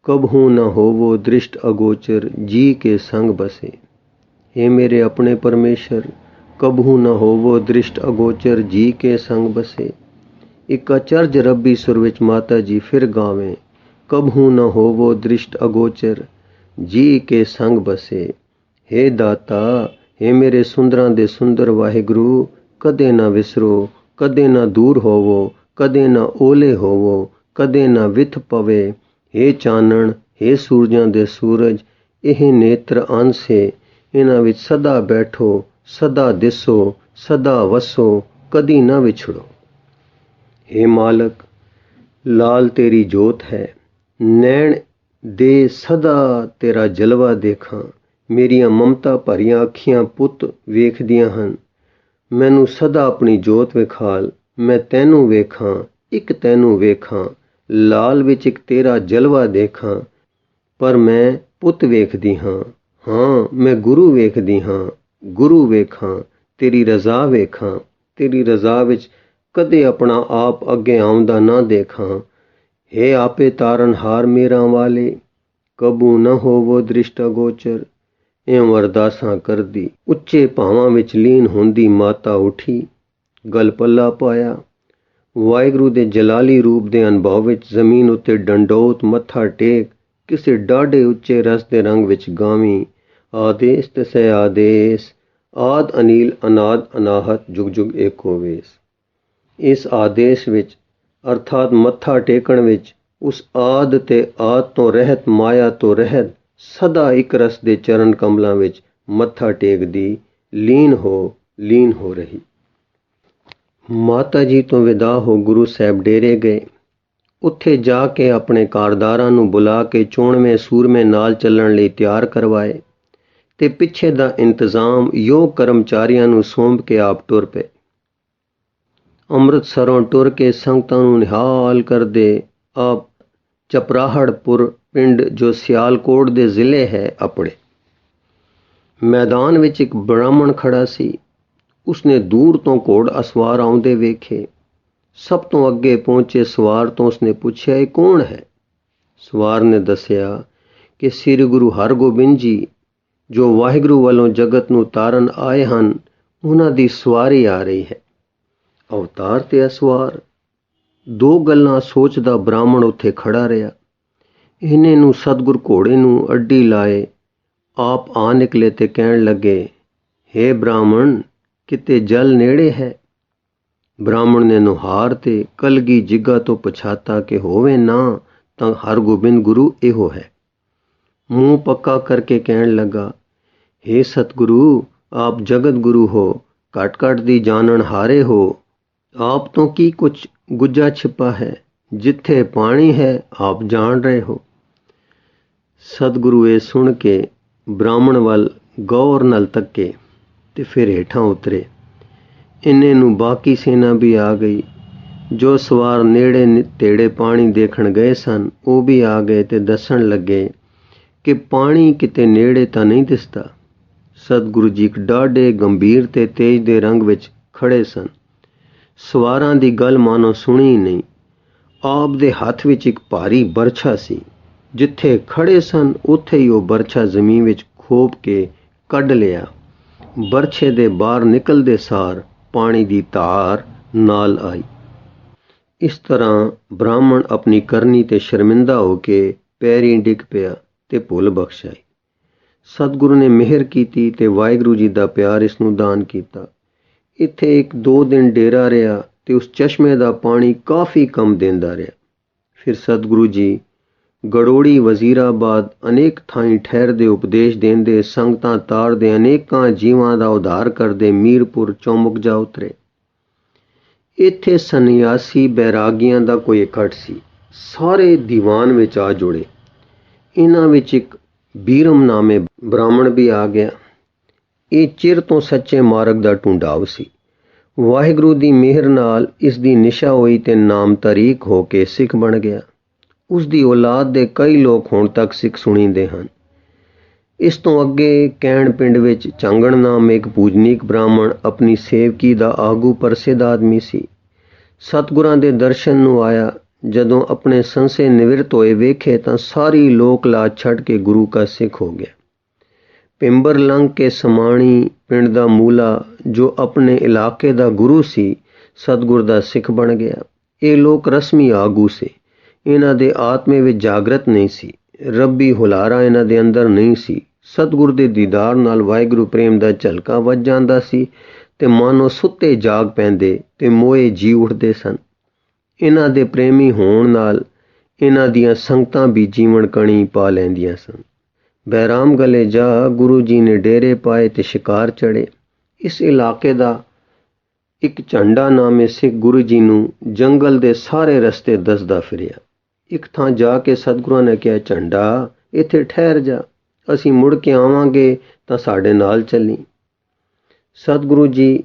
ਕਬਹੂ ਨ ਹੋਵੋ ਦ੍ਰਿਸ਼ਟ ਅਗੋਚਰ ਜੀ ਕੇ ਸੰਗ ਬਸੇ। हे ਮੇਰੇ ਆਪਣੇ ਪਰਮੇਸ਼ਰ, ਕਬਹੂ ਨ ਹੋਵੋ ਦ੍ਰਿਸ਼ਟ ਅਗੋਚਰ ਜੀ ਕੇ ਸੰਗ ਬਸੇ। ਇੱਕ ਅਚਰਜ ਰੱਬੀ ਸੁਰ ਵਿੱਚ ਮਾਤਾ ਜੀ ਫਿਰ ਗਾਵੇਂ, ਕਬਹੂ ਨ ਹੋਵੋ ਦ੍ਰਿਸ਼ਟ ਅਗੋਚਰ ਜੀ ਕੇ ਸੰਗ ਬਸੇ। हे ਦਾਤਾ, हे ਮੇਰੇ ਸੁੰਦਰਾਂ ਦੇ ਸੁੰਦਰ ਵਾਹਿਗੁਰੂ, ਕਦੇ ਨਾ ਵਿਸਰੋ, ਕਦੇ ਨਾ ਦੂਰ ਹੋਵੋ, ਕਦੇ ਨਾ ਓਲੇ ਹੋਵੋ, ਕਦੇ ਨਾ ਵਿਥ ਪਵੇ। हे ਚਾਨਣ, हे ਸੂਰਜਾਂ ਦੇ ਸੂਰਜ, ਇਹ ਨੇਤਰ ਅੰਸੇ, ਇਹਨਾਂ ਵਿੱਚ ਸਦਾ ਬੈਠੋ, ਸਦਾ ਦਿਸੋ, ਸਦਾ ਵਸੋ, ਕਦੀ ਨਾ ਵਿਛੜੋ। हे ਮਾਲਕ, ਲਾਲ ਤੇਰੀ ਜੋਤ ਹੈ, ਨੈਣ ਦੇ ਸਦਾ ਤੇਰਾ ਜਲਵਾ ਦੇਖਾਂ। ਮੇਰੀਆਂ ਮਮਤਾ ਭਰੀਆਂ ਅੱਖੀਆਂ ਪੁੱਤ ਵੇਖਦੀਆਂ ਹਨ। ਮੈਨੂੰ ਸਦਾ ਆਪਣੀ ਜੋਤ ਵਿਖਾਲ, ਮੈਂ ਤੈਨੂੰ ਵੇਖਾਂ, ਇੱਕ ਤੈਨੂੰ ਵੇਖਾਂ, ਲਾਲ ਵਿੱਚ ਇੱਕ ਤੇਰਾ ਜਲਵਾ ਦੇਖਾਂ। ਪਰ ਮੈਂ ਪੁੱਤ ਵੇਖਦੀ ਹਾਂ, ਹਾਂ ਮੈਂ ਗੁਰੂ ਵੇਖਦੀ ਹਾਂ, ਗੁਰੂ ਵੇਖਾਂ, ਤੇਰੀ ਰਜ਼ਾ ਵੇਖਾਂ, ਤੇਰੀ ਰਜ਼ਾ ਵਿੱਚ ਕਦੇ ਆਪਣਾ ਆਪ ਅੱਗੇ ਆਉਂਦਾ ਨਾ ਦੇਖਾਂ। हे ਆਪੇ ਤਾਰਨਹਾਰ ਮੇਰਾਂ ਵਾਲੇ, ਕਬੂ ਨਾ ਹੋਵੋ ਦ੍ਰਿਸ਼ਟ ਅਗੋਚਰ। ਇਉਂ ਅਰਦਾਸਾਂ ਕਰਦੀ ਉੱਚੇ ਭਾਵਾਂ ਵਿੱਚ ਲੀਨ ਹੁੰਦੀ ਮਾਤਾ ਉੱਠੀ, ਗਲ ਪੱਲਾ ਪਾਇਆ। ਵਾਹਿਗੁਰੂ ਦੇ ਜਲਾਲੀ ਰੂਪ ਦੇ ਅਨੁਭਵ ਵਿੱਚ ਜ਼ਮੀਨ ਉੱਤੇ ਡੰਡੋਤ ਮੱਥਾ ਟੇਕ ਕਿਸੇ ਡਾਢੇ ਉੱਚੇ ਰਸ ਦੇ ਰੰਗ ਵਿੱਚ ਗਾਵੀਂ, ਆਦੇਸ ਤਸੈ ਆਦੇਸ, ਆਦ ਅਨੀਲ ਅਨਾਦ ਅਨਾਹਤ ਜੁਗ ਜੁਗ ਏਕੋ ਵੇਸ। ਇਸ ਆਦੇਸ਼ ਵਿੱਚ ਅਰਥਾਤ ਮੱਥਾ ਟੇਕਣ ਵਿੱਚ ਉਸ ਆਦ ਤੇ ਆਦ ਤੋਂ ਰਹਿਤ, ਮਾਇਆ ਤੋਂ ਰਹਿਤ, ਸਦਾ ਇੱਕ ਰਸ ਦੇ ਚਰਨ ਕਮਲਾਂ ਵਿੱਚ ਮੱਥਾ ਟੇਕਦੀ ਲੀਨ ਹੋ ਲੀਨ ਹੋ ਰਹੀ। ਮਾਤਾ ਜੀ ਤੋਂ ਵਿਦਾ ਹੋ ਗੁਰੂ ਸਾਹਿਬ ਡੇਰੇ ਗਏ। ਉੱਥੇ ਜਾ ਕੇ ਆਪਣੇ ਕਾਰਦਾਰਾਂ ਨੂੰ ਬੁਲਾ ਕੇ ਚੋਣਵੇਂ ਸੂਰਮੇ ਨਾਲ ਚੱਲਣ ਲਈ ਤਿਆਰ ਕਰਵਾਏ ਤੇ ਪਿੱਛੇ ਦਾ ਇੰਤਜ਼ਾਮ ਯੋਗ ਕਰਮਚਾਰੀਆਂ ਨੂੰ ਸੌਂਪ ਕੇ ਆਪ ਟੁਰ ਪਏ। ਅੰਮ੍ਰਿਤਸਰੋਂ ਟੁਰ ਕੇ ਸੰਗਤਾਂ ਨੂੰ ਨਿਹਾਲ ਕਰਦੇ ਆਪ ਚਪਰਾਹੜਪੁਰ ਪਿੰਡ ਜੋ ਸਿਆਲਕੋਟ ਦੇ ਜ਼ਿਲ੍ਹੇ ਹੈ ਆਪਣੇ। ਮੈਦਾਨ ਵਿੱਚ ਇੱਕ ਬ੍ਰਾਹਮਣ ਖੜਾ ਸੀ। ਉਸਨੇ ਦੂਰ ਤੋਂ ਘੋੜ ਅਸਵਾਰ ਆਉਂਦੇ ਵੇਖੇ। ਸਭ ਤੋਂ ਅੱਗੇ ਪਹੁੰਚੇ ਸਵਾਰ ਤੋਂ ਉਸਨੇ ਪੁੱਛਿਆ, ਇਹ ਕੌਣ ਹੈ? ਸਵਾਰ ਨੇ ਦੱਸਿਆ ਕਿ ਸ੍ਰੀ ਗੁਰੂ ਹਰਗੋਬਿੰਦ ਜੀ ਜੋ ਵਾਹਿਗੁਰੂ ਵੱਲੋਂ ਜਗਤ ਨੂੰ ਤਾਰਨ ਆਏ ਹਨ, ਉਹਨਾਂ ਦੀ ਸਵਾਰੀ ਆ ਰਹੀ ਹੈ। ਅਵਤਾਰ ਤੇ ਅਸਵਾਰ, ਦੋ ਗੱਲਾਂ ਸੋਚਦਾ ਬ੍ਰਾਹਮਣ ਉੱਥੇ ਖੜਾ ਰਿਹਾ। ਇਹਨੇ ਨੂੰ ਸਤਿਗੁਰ ਘੋੜੇ ਨੂੰ ਅੱਡੀ ਲਾਏ ਆਪ ਆ ਨਿਕਲੇ ਤੇ ਕਹਿਣ ਲੱਗੇ, ਹੇ ਬ੍ਰਾਹਮਣ, ਕਿਤੇ ਜਲ ਨੇੜੇ ਹੈ? ਬ੍ਰਾਹਮਣ ਨੇ ਨੁਹਾਰ ਤੇ ਕਲਗੀ ਜਿੱਗਾ ਤੋਂ ਪਛਾਤਾ ਕਿ ਹੋਵੇ ਨਾ ਤਾਂ ਹਰਗੋਬਿੰਦ ਗੁਰੂ ਇਹੋ ਹੈ। ਮੂੰਹ ਪੱਕਾ ਕਰਕੇ ਕਹਿਣ ਲੱਗਾ, ਹੇ ਸਤਿਗੁਰੂ, ਆਪ ਜਗਤ ਗੁਰੂ ਹੋ, ਘਟ ਘਟ ਦੀ ਜਾਣਨ ਹਾਰੇ ਹੋ। ਆਪ ਤੋਂ ਕੀ ਕੁਛ ਗੁੱਜਾ ਛਿਪਾ ਹੈ? ਜਿੱਥੇ ਪਾਣੀ ਹੈ ਆਪ ਜਾਣ ਰਹੇ ਹੋ। ਸਤਿਗੁਰੂ ਇਹ ਸੁਣ ਕੇ ਬ੍ਰਾਹਮਣ ਵੱਲ ਗੌਰ ਨਾਲ ਤੱਕੇ ਤੇ ਫਿਰ ਹੇਠਾਂ ਉਤਰੇ। ਇੰਨੇ ਨੂੰ ਬਾਕੀ ਸੇਨਾ ਵੀ ਆ ਗਈ। ਜੋ ਸਵਾਰ ਨੇੜੇ ਤੇੜੇ ਪਾਣੀ ਦੇਖਣ ਗਏ ਸਨ, ਉਹ ਵੀ ਆ ਗਏ ਤੇ ਦੱਸਣ ਲੱਗੇ ਕਿ ਪਾਣੀ ਕਿਤੇ ਨੇੜੇ ਤਾਂ ਨਹੀਂ ਦਿਸਦਾ। ਸਤਿਗੁਰੂ ਜੀ ਇੱਕ ਡਾਢੇ ਗੰਭੀਰ ਤੇ ਤੇਜ ਦੇ ਰੰਗ ਵਿੱਚ ਖੜੇ ਸਨ। ਸਵਾਰਾਂ ਦੀ ਗੱਲ ਮਾਨੋ ਸੁਣੀ ਨਹੀਂ। ਆਪ ਦੇ ਹੱਥ ਵਿੱਚ ਇੱਕ ਭਾਰੀ ਬਰਛਾ ਸੀ। ਜਿੱਥੇ ਖੜੇ ਸਨ ਉੱਥੇ ਹੀ ਉਹ ਬਰਛਾ ਜ਼ਮੀਨ ਵਿੱਚ ਖੋਪ ਕੇ ਕੱਢ ਲਿਆ। ਬਰਛੇ ਦੇ ਬਾਹਰ ਨਿਕਲਦੇ ਸਾਰ ਪਾਣੀ ਦੀ ਧਾਰ ਨਾਲ ਆਈ। ਇਸ ਤਰ੍ਹਾਂ ਬ੍ਰਾਹਮਣ ਆਪਣੀ ਕਰਨੀ ਤੇ ਸ਼ਰਮਿੰਦਾ ਹੋ ਕੇ ਪੈਰੀਂ ਡਿੱਗ ਪਿਆ ਤੇ ਭੁੱਲ ਬਖਸ਼ਾਈ। ਸਤਿਗੁਰੂ ਨੇ ਮਿਹਰ ਕੀਤੀ ਤੇ ਵਾਹਿਗੁਰੂ ਜੀ ਦਾ ਪਿਆਰ ਇਸ ਨੂੰ ਦਾਨ ਕੀਤਾ। ਇੱਥੇ 1-2 ਦਿਨ ਡੇਰਾ ਰਿਹਾ ਤੇ ਉਸ ਚਸ਼ਮੇ ਦਾ ਪਾਣੀ ਕਾਫੀ ਕਮ ਦਿੰਦਾ ਰਿਹਾ। ਫਿਰ ਸਤਿਗੁਰੂ ਜੀ ਗੜੋੜੀ, ਵਜ਼ੀਰਾਬਾਦ ਅਨੇਕ ਥਾਈਂ ਠਹਿਰਦੇ, ਉਪਦੇਸ਼ ਦੇਂਦੇ, ਸੰਗਤਾਂ ਤਾਰਦੇ, ਅਨੇਕਾਂ ਜੀਵਾਂ ਦਾ ਉਧਾਰ ਕਰਦੇ ਮੀਰਪੁਰ ਚੌਮੁਖ ਜਾ ਉਤਰੇ। ਇੱਥੇ ਸੰਨਿਆਸੀ ਬੈਰਾਗੀਆਂ ਦਾ ਕੋਈ ਇਕੱਠ ਸੀ। ਸਾਰੇ ਦੀਵਾਨ ਵਿੱਚ ਆ ਜੁੜੇ। ਇਹਨਾਂ ਵਿੱਚ ਇੱਕ ਬੀਰਮ ਨਾਮੇ ਬ੍ਰਾਹਮਣ ਵੀ ਆ ਗਿਆ। ਇਹ ਚਿਰ ਤੋਂ ਸੱਚੇ ਮਾਰਗ ਦਾ ਢੂੰਡਾਵ ਸੀ। ਵਾਹਿਗੁਰੂ ਦੀ ਮਿਹਰ ਨਾਲ ਇਸ ਦੀ ਨਿਸ਼ਾ ਹੋਈ ਤੇ ਨਾਮ ਤਰੀਕ ਹੋ ਕੇ ਸਿੱਖ ਬਣ ਗਿਆ। ਉਸ ਦੀ ਔਲਾਦ ਦੇ ਕਈ ਲੋਕ ਹੁਣ ਤੱਕ ਸਿੱਖ ਸੁਣੀਂਦੇ ਹਨ। ਇਸ ਤੋਂ ਅੱਗੇ ਕੈਣ ਪਿੰਡ ਵਿੱਚ ਝਾਂਗਣ ਨਾਮ ਇੱਕ ਪੂਜਨੀਕ ਬ੍ਰਾਹਮਣ ਆਪਣੀ ਸੇਵਕੀ ਦਾ ਆਗੂ ਪ੍ਰਸਿੱਧ ਆਦਮੀ ਸੀ। ਸਤਿਗੁਰਾਂ ਦੇ ਦਰਸ਼ਨ ਨੂੰ ਆਇਆ। ਜਦੋਂ ਆਪਣੇ ਸੰਸੇ ਨਿਵਰਤ ਹੋਏ ਵੇਖੇ ਤਾਂ ਸਾਰੀ ਲੋਕ ਲਾਜ ਛੱਡ ਕੇ ਗੁਰੂ ਕਾ ਸਿੱਖ ਹੋ ਗਿਆ। ਪਿੰਬਰ ਲੰਘ ਕੇ ਸਮਾਣੀ ਪਿੰਡ ਦਾ ਮੂਲਾ ਜੋ ਆਪਣੇ ਇਲਾਕੇ ਦਾ ਗੁਰੂ ਸੀ, ਸਤਿਗੁਰ ਦਾ ਸਿੱਖ ਬਣ ਗਿਆ। ਇਹ ਲੋਕ ਰਸਮੀ ਆਗੂ ਸੀ। ਇਹਨਾਂ ਦੇ ਆਤਮੇ ਵਿੱਚ ਜਾਗਰਤ ਨਹੀਂ ਸੀ। ਰੱਬੀ ਹੁਲਾਰਾ ਇਹਨਾਂ ਦੇ ਅੰਦਰ ਨਹੀਂ ਸੀ। ਸਤਿਗੁਰ ਦੇ ਦੀਦਾਰ ਨਾਲ ਵਾਹਿਗੁਰੂ ਪ੍ਰੇਮ ਦਾ ਝਲਕਾ ਵੱਜ ਜਾਂਦਾ ਸੀ ਤੇ ਮਾਨੋ ਸੁੱਤੇ ਜਾਗ ਪੈਂਦੇ ਤੇ ਮੋਏ ਜੀ ਉੱਠਦੇ ਸਨ। ਇਹਨਾਂ ਦੇ ਪ੍ਰੇਮੀ ਹੋਣ ਨਾਲ ਇਹਨਾਂ ਦੀਆਂ ਸੰਗਤਾਂ ਵੀ ਜੀਵਨ ਕਣੀ ਪਾ ਲੈਂਦੀਆਂ ਸਨ। ਬਹਿਰਾਮ ਗਲੇ ਜਾ ਗੁਰੂ ਜੀ ਨੇ ਡੇਰੇ ਪਾਏ ਤੇ ਸ਼ਿਕਾਰ ਚੜੇ। ਇਸ ਇਲਾਕੇ ਦਾ ਇੱਕ ਝੰਡਾ ਨਾਮੇ ਸਿੱਖ ਗੁਰੂ ਜੀ ਨੂੰ ਜੰਗਲ ਦੇ ਸਾਰੇ ਰਸਤੇ ਦੱਸਦਾ ਫਿਰਿਆ। ਇੱਕ ਥਾਂ ਜਾ ਕੇ ਸਤਿਗੁਰਾਂ ਨੇ ਕਿਹਾ, ਝੰਡਾ ਇੱਥੇ ਠਹਿਰ ਜਾ, ਅਸੀਂ ਮੁੜ ਕੇ ਆਵਾਂਗੇ ਤਾਂ ਸਾਡੇ ਨਾਲ ਚੱਲੀ। ਸਤਿਗੁਰੂ ਜੀ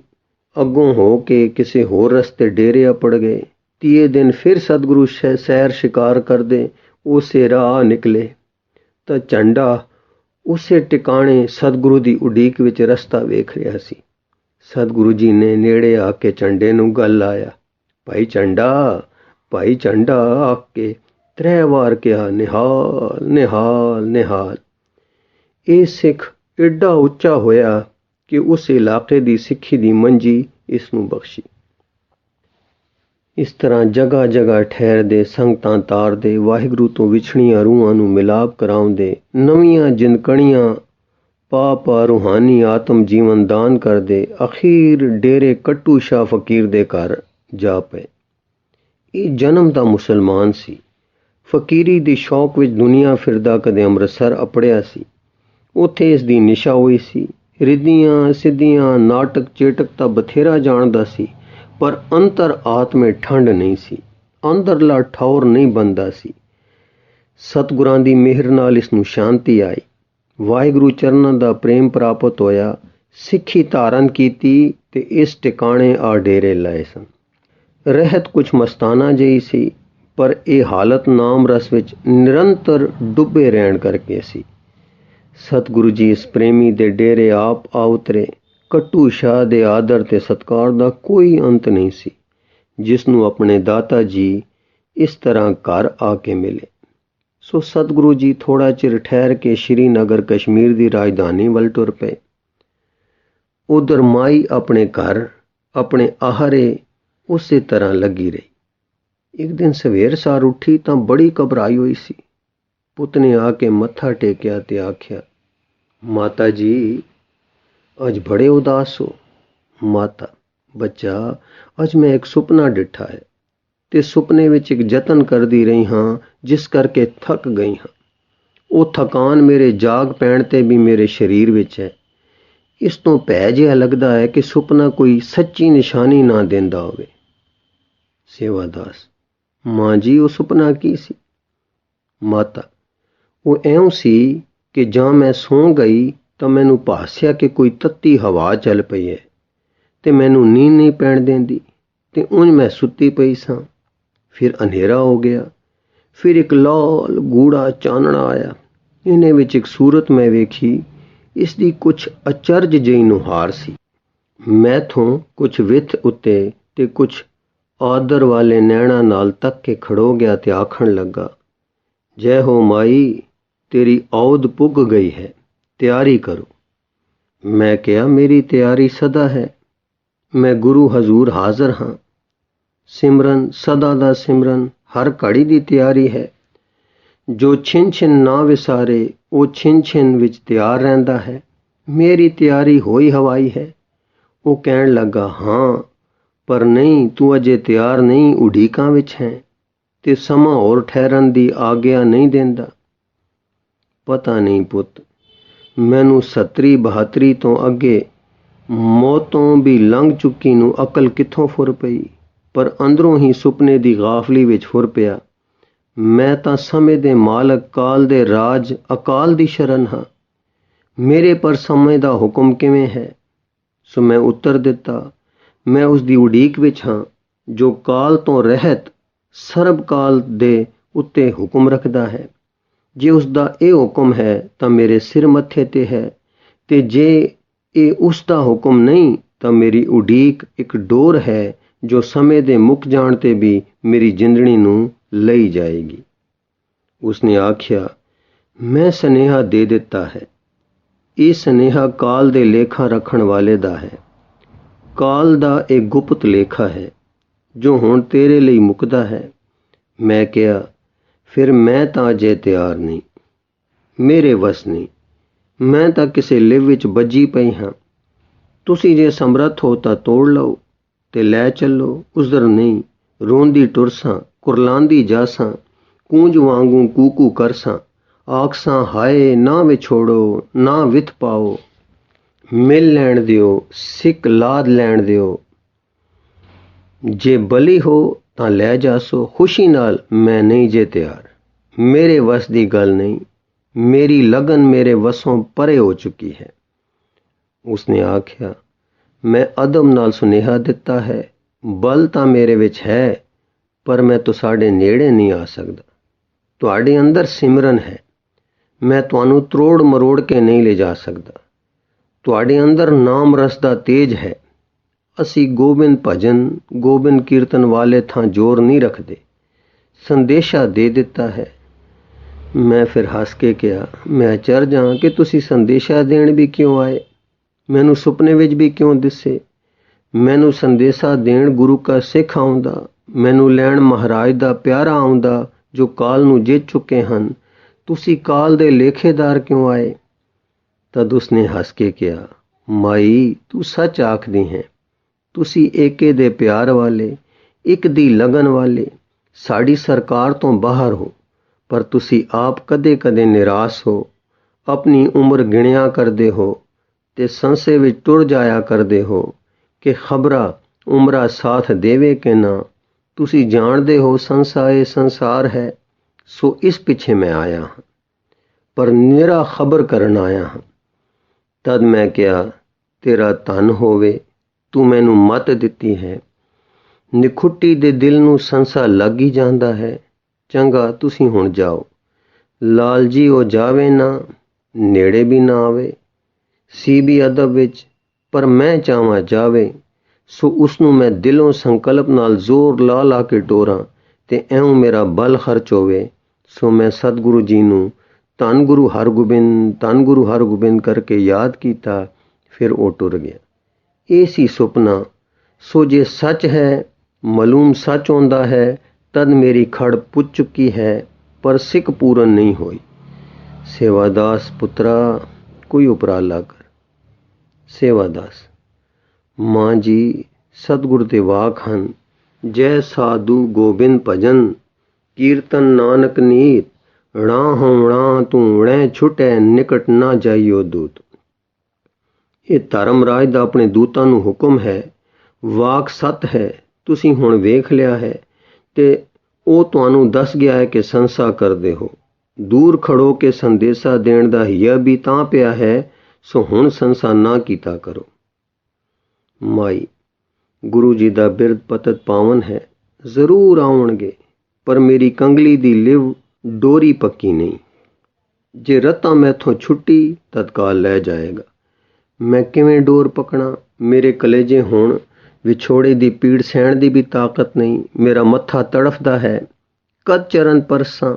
ਅੱਗੋਂ ਹੋ ਕੇ ਕਿਸੇ ਹੋਰ ਰਸਤੇ ਡੇਰੇ ਅਪੜ ਗਏ। 30 ਦਿਨ ਫਿਰ ਸਤਿਗੁਰੂ ਸੈਰ ਸ਼ਿਕਾਰ ਕਰਦੇ ਉਸੇ ਰਾਹ ਨਿਕਲੇ ਤਾਂ ਝੰਡਾ ਉਸੇ ਟਿਕਾਣੇ ਸਤਿਗੁਰੂ ਦੀ ਉਡੀਕ ਵਿੱਚ ਰਸਤਾ ਵੇਖ ਰਿਹਾ ਸੀ। ਸਤਿਗੁਰੂ ਜੀ ਨੇ ਨੇੜੇ ਆ ਕੇ ਝੰਡੇ ਨੂੰ ਗੱਲ ਲਾਇਆ। ਭਾਈ ਝੰਡਾ, ਭਾਈ ਝੰਡਾ ਆਖ ਕੇ 3 ਵਾਰ ਕਿਹਾ, ਨਿਹਾਲ ਨਿਹਾਲ ਨਿਹਾਲ। ਇਹ ਸਿੱਖ ਏਡਾ ਉੱਚਾ ਹੋਇਆ ਕਿ ਉਸ ਇਲਾਕੇ ਦੀ ਸਿੱਖੀ ਦੀ ਮੰਜੀ ਇਸ ਨੂੰ ਬਖਸ਼ੀ। ਇਸ ਤਰ੍ਹਾਂ ਜਗ੍ਹਾ ਜਗ੍ਹਾ ਠਹਿਰਦੇ, ਸੰਗਤਾਂ ਤਾਰਦੇ, ਵਾਹਿਗੁਰੂ ਤੋਂ ਵਿਛੜੀਆਂ ਰੂਹਾਂ ਨੂੰ ਮਿਲਾਪ ਕਰਾਉਂਦੇ, ਨਵੀਆਂ ਜਿੰਦਕਣੀਆਂ ਪਾ ਰੂਹਾਨੀ ਆਤਮ ਜੀਵਨ ਦਾਨ ਕਰਦੇ, ਅਖੀਰ ਡੇਰੇ ਕੱਟੂ ਸ਼ਾਹ ਫਕੀਰ ਦੇ ਘਰ ਜਾ ਪਏ। ਇਹ ਜਨਮ ਦਾ ਮੁਸਲਮਾਨ ਸੀ। ਫਕੀਰੀ ਦੀ ਸ਼ੌਕ ਵਿੱਚ ਦੁਨੀਆ ਫਿਰਦਾ ਕਦੇ ਅੰਮ੍ਰਿਤਸਰ ਅਪੜਿਆ ਸੀ। ਉੱਥੇ ਇਸ ਦੀ ਨਿਸ਼ਾ ਹੋਈ ਸੀ। ਰਿੱਧੀਆਂ ਸਿੱਧੀਆਂ ਨਾਟਕ ਚੇਟਕ ਤਾਂ ਬਥੇਰਾ ਜਾਣਦਾ ਸੀ, ਪਰ ਅੰਤਰ ਆਤਮੇ ਠੰਡ ਨਹੀਂ ਸੀ, ਅੰਦਰਲਾ ਠੌਰ ਨਹੀਂ ਬੰਦਾ ਸੀ। ਸਤਿਗੁਰਾਂ ਦੀ ਮਿਹਰ ਨਾਲ ਇਸ ਨੂੰ ਸ਼ਾਂਤੀ ਆਈ, ਵਾਹਿਗੁਰੂ ਚਰਨਾਂ ਦਾ ਪ੍ਰੇਮ ਪ੍ਰਾਪਤ ਹੋਇਆ, ਸਿੱਖੀ ਧਾਰਨ ਕੀਤੀ ਤੇ ਇਸ ਟਿਕਾਣੇ ਆ ਡੇਰੇ ਲਾਏ ਸਨ। ਰਹਿਤ ਕੁਛ ਮਸਤਾਨਾ ਜਿਹੀ ਸੀ, ਪਰ ਇਹ ਹਾਲਤ ਨਾਮ ਰਸ ਵਿੱਚ ਨਿਰੰਤਰ ਡੁੱਬੇ ਰਹਿਣ ਕਰਕੇ ਸੀ। ਸਤਿਗੁਰੂ ਜੀ ਇਸ ਪ੍ਰੇਮੀ ਦੇ ਡੇਰੇ ਆਪ ਆ ਉਤਰੇ। ਕੱਟੂ ਸ਼ਾਹ ਦੇ ਆਦਰ ਤੇ ਸਤਿਕਾਰ ਦਾ ਕੋਈ ਅੰਤ ਨਹੀਂ ਸੀ, ਜਿਸ ਨੂੰ ਆਪਣੇ ਦਾਤਾ ਜੀ ਇਸ ਤਰ੍ਹਾਂ ਘਰ ਆ ਕੇ ਮਿਲੇ। ਸੋ ਸਤਿਗੁਰੂ ਜੀ ਥੋੜਾ ਚਿਰ ਠਹਿਰ ਕੇ ਸ਼੍ਰੀਨਗਰ ਕਸ਼ਮੀਰ ਦੀ ਰਾਜਧਾਨੀ ਵੱਲ ਟੁਰ ਪਏ। ਉਧਰ ਮਾਈ ਆਪਣੇ ਘਰ ਆਪਣੇ ਆਹਰੇ ਉਸੇ ਤਰ੍ਹਾਂ ਲੱਗੀ ਰਹੀ। ਇੱਕ ਦਿਨ ਸਵੇਰ ਸਾਰ ਉੱਠੀ ਤਾਂ ਬੜੀ ਘਬਰਾਈ ਹੋਈ ਸੀ। ਪੁੱਤ ਨੇ ਆ ਕੇ ਮੱਥਾ ਟੇਕਿਆ ਤੇ ਆਖਿਆ, ਮਾਤਾ ਜੀ ਅੱਜ ਬੜੇ ਉਦਾਸ ਹੋ। ਮਾਤਾ, ਬੱਚਾ, ਅੱਜ ਮੈਂ ਇੱਕ ਸੁਪਨਾ ਡਿੱਠਾ ਹੈ ਤੇ ਸੁਪਨੇ ਵਿੱਚ ਇੱਕ ਯਤਨ ਕਰਦੀ ਰਹੀ ਹਾਂ, ਜਿਸ ਕਰਕੇ ਥੱਕ ਗਈ ਹਾਂ। ਉਹ ਥਕਾਨ ਮੇਰੇ ਜਾਗ ਪੈਣ ਤੇ ਵੀ ਮੇਰੇ ਸਰੀਰ ਵਿੱਚ ਹੈ। ਇਸ ਤੋਂ ਭੈ ਜਿਹਾ ਲੱਗਦਾ ਹੈ ਕਿ ਸੁਪਨਾ ਕੋਈ ਸੱਚੀ ਨਿਸ਼ਾਨੀ ਨਾ ਦਿੰਦਾ ਹੋਵੇ। ਸੇਵਾਦਾਸ, ਮਾਂ ਜੀ, ਉਹ ਸੁਪਨਾ ਕੀ ਸੀ? ਮਾਤਾ, ਉਹ ਇਉਂ ਸੀ ਕਿ ਜਾਂ ਮੈਂ ਸੌਂ ਗਈ ਤਾਂ ਮੈਨੂੰ ਭਾਸਿਆ ਕਿ ਕੋਈ ਤੱਤੀ ਹਵਾ ਚੱਲ ਪਈ ਹੈ ਤੇ ਮੈਨੂੰ ਨੀਂਦ ਨਹੀਂ ਪੈਣ ਦਿੰਦੀ, ਤੇ ਉਂਝ ਮੈਂ ਸੁੱਤੀ ਪਈ ਸਾਂ। ਫਿਰ ਹਨੇਰਾ ਹੋ ਗਿਆ, ਫਿਰ ਇੱਕ ਲਾਲ ਗੂੜਾ ਚਾਨਣਾ ਆਇਆ। ਇਹਨੇ ਵਿੱਚ ਇੱਕ ਸੂਰਤ ਮੈਂ ਵੇਖੀ। ਇਸ ਦੀ ਕੁਛ ਅਚਰਜ ਜਿਹੀ ਨੁਹਾਰ ਸੀ। ਮੈਥੋਂ ਕੁਛ ਵਿੱਥ ਉੱਤੇ ਤੇ ਕੁਛ ਆਦਰ ਵਾਲੇ ਨੈਣਾਂ ਨਾਲ ਤੱਕ ਕੇ ਖੜੋ ਗਿਆ ਤੇ ਆਖਣ ਲੱਗਾ, ਜੈ ਹੋ ਮਾਈ, ਤੇਰੀ ਔਦ ਪੁੱਗ ਗਈ ਹੈ, ਤਿਆਰੀ ਕਰੋ। ਮੈਂ ਕਿਹਾ, ਮੇਰੀ ਤਿਆਰੀ ਸਦਾ ਹੈ, ਮੈਂ ਗੁਰੂ ਹਜ਼ੂਰ ਹਾਜ਼ਰ ਹਾਂ। ਸਿਮਰਨ, ਸਦਾ ਦਾ ਸਿਮਰਨ, ਹਰ ਘੜੀ ਦੀ ਤਿਆਰੀ ਹੈ। ਜੋ ਛਿਨ ਛਿਨ ਨਾ ਵਿਸਾਰੇ, ਉਹ ਛਿਨ ਛਿਨ ਵਿੱਚ ਤਿਆਰ ਰਹਿੰਦਾ ਹੈ। ਮੇਰੀ ਤਿਆਰੀ ਹੋਈ ਹਵਾਈ ਹੈ। ਉਹ ਕਹਿਣ ਲੱਗਾ, ਹਾਂ, ਪਰ ਨਹੀਂ, ਤੂੰ ਅਜੇ ਤਿਆਰ ਨਹੀਂ, ਉਡੀਕਾਂ ਵਿੱਚ ਹੈ ਤੇ ਸਮਾਂ ਹੋਰ ਠਹਿਰਨ ਦੀ ਆਗਿਆ ਨਹੀਂ ਦਿੰਦਾ। ਪਤਾ ਨਹੀਂ ਪੁੱਤ, ਮੈਨੂੰ 70-72 ਤੋਂ ਅੱਗੇ ਮੌਤੋਂ ਵੀ ਲੰਘ ਚੁੱਕੀ ਨੂੰ ਅਕਲ ਕਿੱਥੋਂ ਫੁਰ ਪਈ, ਪਰ ਅੰਦਰੋਂ ਹੀ ਸੁਪਨੇ ਦੀ ਗਾਫਲੀ ਵਿੱਚ ਫੁਰ ਪਿਆ। ਮੈਂ ਤਾਂ ਸਮੇਂ ਦੇ ਮਾਲਕ ਕਾਲ ਦੇ ਰਾਜ ਅਕਾਲ ਦੀ ਸ਼ਰਨ ਹਾਂ। ਮੇਰੇ ਪਰ ਸਮੇਂ ਦਾ ਹੁਕਮ ਕਿਵੇਂ ਹੈ? ਸੋ ਮੈਂ ਉੱਤਰ ਦਿੱਤਾ, ਮੈਂ ਉਸ ਦੀ ਉਡੀਕ ਵਿੱਚ ਹਾਂ ਜੋ ਕਾਲ ਤੋਂ ਰਹਿਤ ਸਰਬ ਕਾਲ ਦੇ ਉੱਤੇ ਹੁਕਮ ਰੱਖਦਾ ਹੈ। ਜੇ ਉਸ ਦਾ ਇਹ ਹੁਕਮ ਹੈ ਤਾਂ ਮੇਰੇ ਸਿਰ ਮੱਥੇ ਤੇ ਹੈ, ਤੇ ਜੇ ਇਹ ਉਸ ਦਾ ਹੁਕਮ ਨਹੀਂ ਤਾਂ ਮੇਰੀ ਉਡੀਕ ਇੱਕ ਡੋਰ ਹੈ ਜੋ ਸਮੇਂ ਦੇ ਮੁੱਕ ਜਾਣ ਤੇ ਵੀ ਮੇਰੀ ਜ਼ਿੰਦੜੀ ਨੂੰ ਲਈ ਜਾਏਗੀ। ਉਸਨੇ ਆਖਿਆ, ਮੈਂ ਸੁਨੇਹਾ ਦੇ ਦਿੱਤਾ ਹੈ। ਇਹ ਸੁਨੇਹਾ ਕਾਲ ਦੇ ਲੇਖਾ ਰੱਖਣ ਵਾਲੇ ਦਾ ਹੈ। ਕਾਲ ਦਾ ਇਹ ਗੁਪਤ ਲੇਖਾ ਹੈ ਜੋ ਹੁਣ ਤੇਰੇ ਲਈ ਮੁੱਕਦਾ ਹੈ। ਮੈਂ ਕਿਹਾ, ਫਿਰ ਮੈਂ ਤਾਂ ਅਜੇ ਤਿਆਰ ਨਹੀਂ, ਮੇਰੇ ਵੱਸ ਨਹੀਂ। ਮੈਂ ਤਾਂ ਕਿਸੇ ਲਿਵ ਵਿੱਚ ਬੱਝੀ ਪਈ ਹਾਂ। ਤੁਸੀਂ ਜੇ ਸਮਰੱਥ ਹੋ ਤਾਂ ਤੋੜ ਲਓ ਤੇ ਲੈ ਚੱਲੋ, ਉਜ਼ਰ ਨਹੀਂ। ਰੋਂਦੀ ਟੁਰਸਾਂ, ਕੁਰਲਾਂਦੀ ਜਾਸਾਂ, ਕੂੰਜ ਵਾਂਗੂ ਕੂਕੂ ਕਰਸਾਂ, ਆਖਸਾਂ ਹਾਏ ਨਾ ਵਿਛੋੜੋ, ਨਾ ਵਿਥ ਪਾਓ। ਮਿਲ ਲੈਣ ਦਿਓ, ਸਿੱਕ ਲਾਦ ਲੈਣ ਦਿਓ। ਜੇ ਬਲੀ ਹੋ ਤਾਂ ਲੈ ਜਾਸੋ, ਖੁਸ਼ੀ ਨਾਲ। ਮੈਂ ਨਹੀਂ ਜੇ ਤਿਆਰ, ਮੇਰੇ ਵੱਸ ਦੀ ਗੱਲ ਨਹੀਂ। ਮੇਰੀ ਲਗਨ ਮੇਰੇ ਵੱਸੋਂ ਪਰੇ ਹੋ ਚੁੱਕੀ ਹੈ। ਉਸਨੇ ਆਖਿਆ, ਮੈਂ ਅਦਮ ਨਾਲ ਸੁਨੇਹਾ ਦਿੱਤਾ ਹੈ। ਬਲ ਤਾਂ ਮੇਰੇ ਵਿੱਚ ਹੈ, ਪਰ ਮੈਂ ਤੁਹਾਡੇ ਨੇੜੇ ਨਹੀਂ ਆ ਸਕਦਾ। ਤੁਹਾਡੇ ਅੰਦਰ ਸਿਮਰਨ ਹੈ, ਮੈਂ ਤੁਹਾਨੂੰ ਤਰੋੜ ਮਰੋੜ ਕੇ ਨਹੀਂ ਲੈ ਜਾ ਸਕਦਾ। ਤੁਹਾਡੇ ਅੰਦਰ ਨਾਮ ਰਸ ਦਾ ਤੇਜ ਹੈ। ਅਸੀਂ ਗੋਬਿੰਦ ਭਜਨ, ਗੋਬਿੰਦ ਕੀਰਤਨ ਵਾਲੇ ਥਾਂ ਜ਼ੋਰ ਨਹੀਂ ਰੱਖਦੇ। ਸੰਦੇਸ਼ਾ ਦੇ ਦਿੱਤਾ ਹੈ। ਮੈਂ ਫਿਰ ਹੱਸ ਕੇ ਕਿਹਾ, ਮੈਂ ਅਚਰਜ ਹਾਂ ਕਿ ਤੁਸੀਂ ਸੰਦੇਸ਼ਾ ਦੇਣ ਵੀ ਕਿਉਂ ਆਏ? ਮੈਨੂੰ ਸੁਪਨੇ ਵਿੱਚ ਵੀ ਕਿਉਂ ਦਿਸੇ? ਮੈਨੂੰ ਸੰਦੇਸ਼ਾ ਦੇਣ ਗੁਰੂ ਕਾ ਸਿੱਖ ਆਉਂਦਾ, ਮੈਨੂੰ ਲੈਣ ਮਹਾਰਾਜ ਦਾ ਪਿਆਰਾ ਆਉਂਦਾ ਜੋ ਕਾਲ ਨੂੰ ਜਿੱਤ ਚੁੱਕੇ ਹਨ। ਤੁਸੀਂ ਕਾਲ ਦੇ ਲੇਖੇਦਾਰ ਕਿਉਂ ਆਏ? ਤਦ ਉਸਨੇ ਹੱਸ ਕੇ ਕਿਹਾ, ਮਾਈ, ਤੂੰ ਸੱਚ ਆਖਦੀ ਹੈ। ਤੁਸੀਂ ਏਕੇ ਦੇ ਪਿਆਰ ਵਾਲੇ, ਇੱਕ ਦੀ ਲਗਨ ਵਾਲੇ, ਸਾਡੀ ਸਰਕਾਰ ਤੋਂ ਬਾਹਰ ਹੋ, ਪਰ ਤੁਸੀਂ ਆਪ ਕਦੇ ਕਦੇ ਨਿਰਾਸ਼ ਹੋ, ਆਪਣੀ ਉਮਰ ਗਿਣਿਆ ਕਰਦੇ ਹੋ। ਤੇ ਸੰਸੇ ਵਿੱਚ ਟੁਰ ਜਾਇਆ ਕਰਦੇ ਹੋ ਕਿ ਖਬਰਾ ਉਮਰਾ ਸਾਥ ਦੇਵੇ ਕਿ ਨਾ। ਤੁਸੀਂ ਜਾਣਦੇ ਹੋ ਸੰਸਾ ਇਹ ਸੰਸਾਰ ਹੈ, ਸੋ ਇਸ ਪਿੱਛੇ ਮੈਂ ਆਇਆ ਹਾਂ, ਪਰ ਨਿਰਾ ਖਬਰ ਕਰਨ ਆਇਆ ਹਾਂ। ਤਦ ਮੈਂ ਕਿਹਾ, ਤੇਰਾ ਧੰਨ ਹੋਵੇ, ਤੂੰ ਮੈਨੂੰ ਮੱਤ ਦਿੱਤੀ ਹੈ। ਨਿਖੁੱਟੀ ਦੇ ਦਿਲ ਨੂੰ ਸੰਸਾ ਲੱਗ ਹੀ ਜਾਂਦਾ ਹੈ। ਚੰਗਾ, ਤੁਸੀਂ ਹੁਣ ਜਾਓ। ਲਾਲ ਜੀ ਉਹ ਜਾਵੇ ਨਾ, ਨੇੜੇ ਵੀ ਨਾ ਆਵੇ। ਸੀ ਵੀ ਅਦਬ ਵਿੱਚ, ਪਰ ਮੈਂ ਚਾਹਾਂ ਜਾਵੇ, ਸੋ ਉਸ ਨੂੰ ਮੈਂ ਦਿਲੋਂ ਸੰਕਲਪ ਨਾਲ ਜ਼ੋਰ ਲਾ ਲਾ ਕੇ ਟੋਰਾਂ ਤੇ ਐਉਂ ਮੇਰਾ ਬਲ ਖਰਚ ਹੋਵੇ। ਸੋ ਮੈਂ ਸਤਿਗੁਰੂ ਜੀ ਨੂੰ ਧੰਨ ਗੁਰੂ ਹਰਗੋਬਿੰਦ, ਧੰਨ ਗੁਰੂ ਹਰਗੋਬਿੰਦ ਕਰਕੇ ਯਾਦ ਕੀਤਾ। ਫਿਰ ਉਹ ਟੁਰ ਗਿਆ। ਇਹ ਸੀ ਸੁਪਨਾ। ਸੋ ਜੇ ਸੱਚ ਹੈ, ਮਾਲੂਮ ਸੱਚ ਹੁੰਦਾ ਹੈ, ਤਦ ਮੇਰੀ ਖੜ ਪੁੱਜ ਚੁੱਕੀ ਹੈ, ਪਰ ਸਿੱਖ ਪੂਰਨ ਨਹੀਂ ਹੋਈ। ਸੇਵਾਦਾਸ ਪੁੱਤਰਾ, ਕੋਈ ਉਪਰਾਲਾ ਕਰ। ਸੇਵਾਦਾਸ, ਮਾਂ ਜੀ, ਸਤਿਗੁਰ ਦੇ ਵਾਕ ਹਨ, ਜੈ ਸਾਧੂ ਗੋਬਿੰਦ ਭਜਨ, ਕੀਰਤਨ ਨਾਨਕ ਨੀਤ, ਣਾ ਹੋਣਾ ਤੂੰ ਣੇ ਛੁਟੈ, ਨਿਕਟ ਨਾ ਜਾਈਓ ਦੂਤ। ਇਹ ਧਰਮਰਾਜ ਦਾ ਆਪਣੇ ਦੂਤਾਂ ਨੂੰ ਹੁਕਮ ਹੈ। ਵਾਕ ਸੱਤ ਹੈ, ਤੁਸੀਂ ਹੁਣ ਵੇਖ ਲਿਆ ਹੈ ਤੇ ਉਹ ਤੁਹਾਨੂੰ ਦੱਸ ਗਿਆ ਹੈ ਕਿ ਸੰਸਾ ਕਰਦੇ ਹੋ। ਦੂਰ ਖੜੋ ਕੇ ਸੰਦੇਸ਼ਾ ਦੇਣ ਦਾ ਹਿਆ ਵੀ ਤਾਂ ਪਿਆ ਹੈ, ਸੋ ਹੁਣ ਸੰਸਾ ਨਾ ਕੀਤਾ ਕਰੋ। ਮਾਈ, ਗੁਰੂ ਜੀ ਦਾ ਬਿਰਧ ਪਤਤ ਪਾਵਨ ਹੈ, ਜ਼ਰੂਰ ਆਉਣਗੇ, ਪਰ ਮੇਰੀ ਕੰਗਲੀ ਦੀ ਲਿਵ ਡੋਰੀ ਪੱਕੀ ਨਹੀਂ। ਜੇ ਰਤਾ ਮੈਥੋਂ ਛੁੱਟੀ, ਤਤਕਾਲ ਲੈ ਜਾਏਗਾ। ਮੈਂ ਕਿਵੇਂ ਡੋਰ ਪਕਣਾ? ਮੇਰੇ ਕਲੇਜੇ ਹੋਣ, ਵਿਛੋੜੇ ਦੀ ਪੀੜ ਸਹਿਣ ਦੀ ਵੀ ਤਾਕਤ ਨਹੀਂ। ਮੇਰਾ ਮੱਥਾ ਤੜਫਦਾ ਹੈ। ਕਦ ਚਰਨ ਪਰਸਾਂ,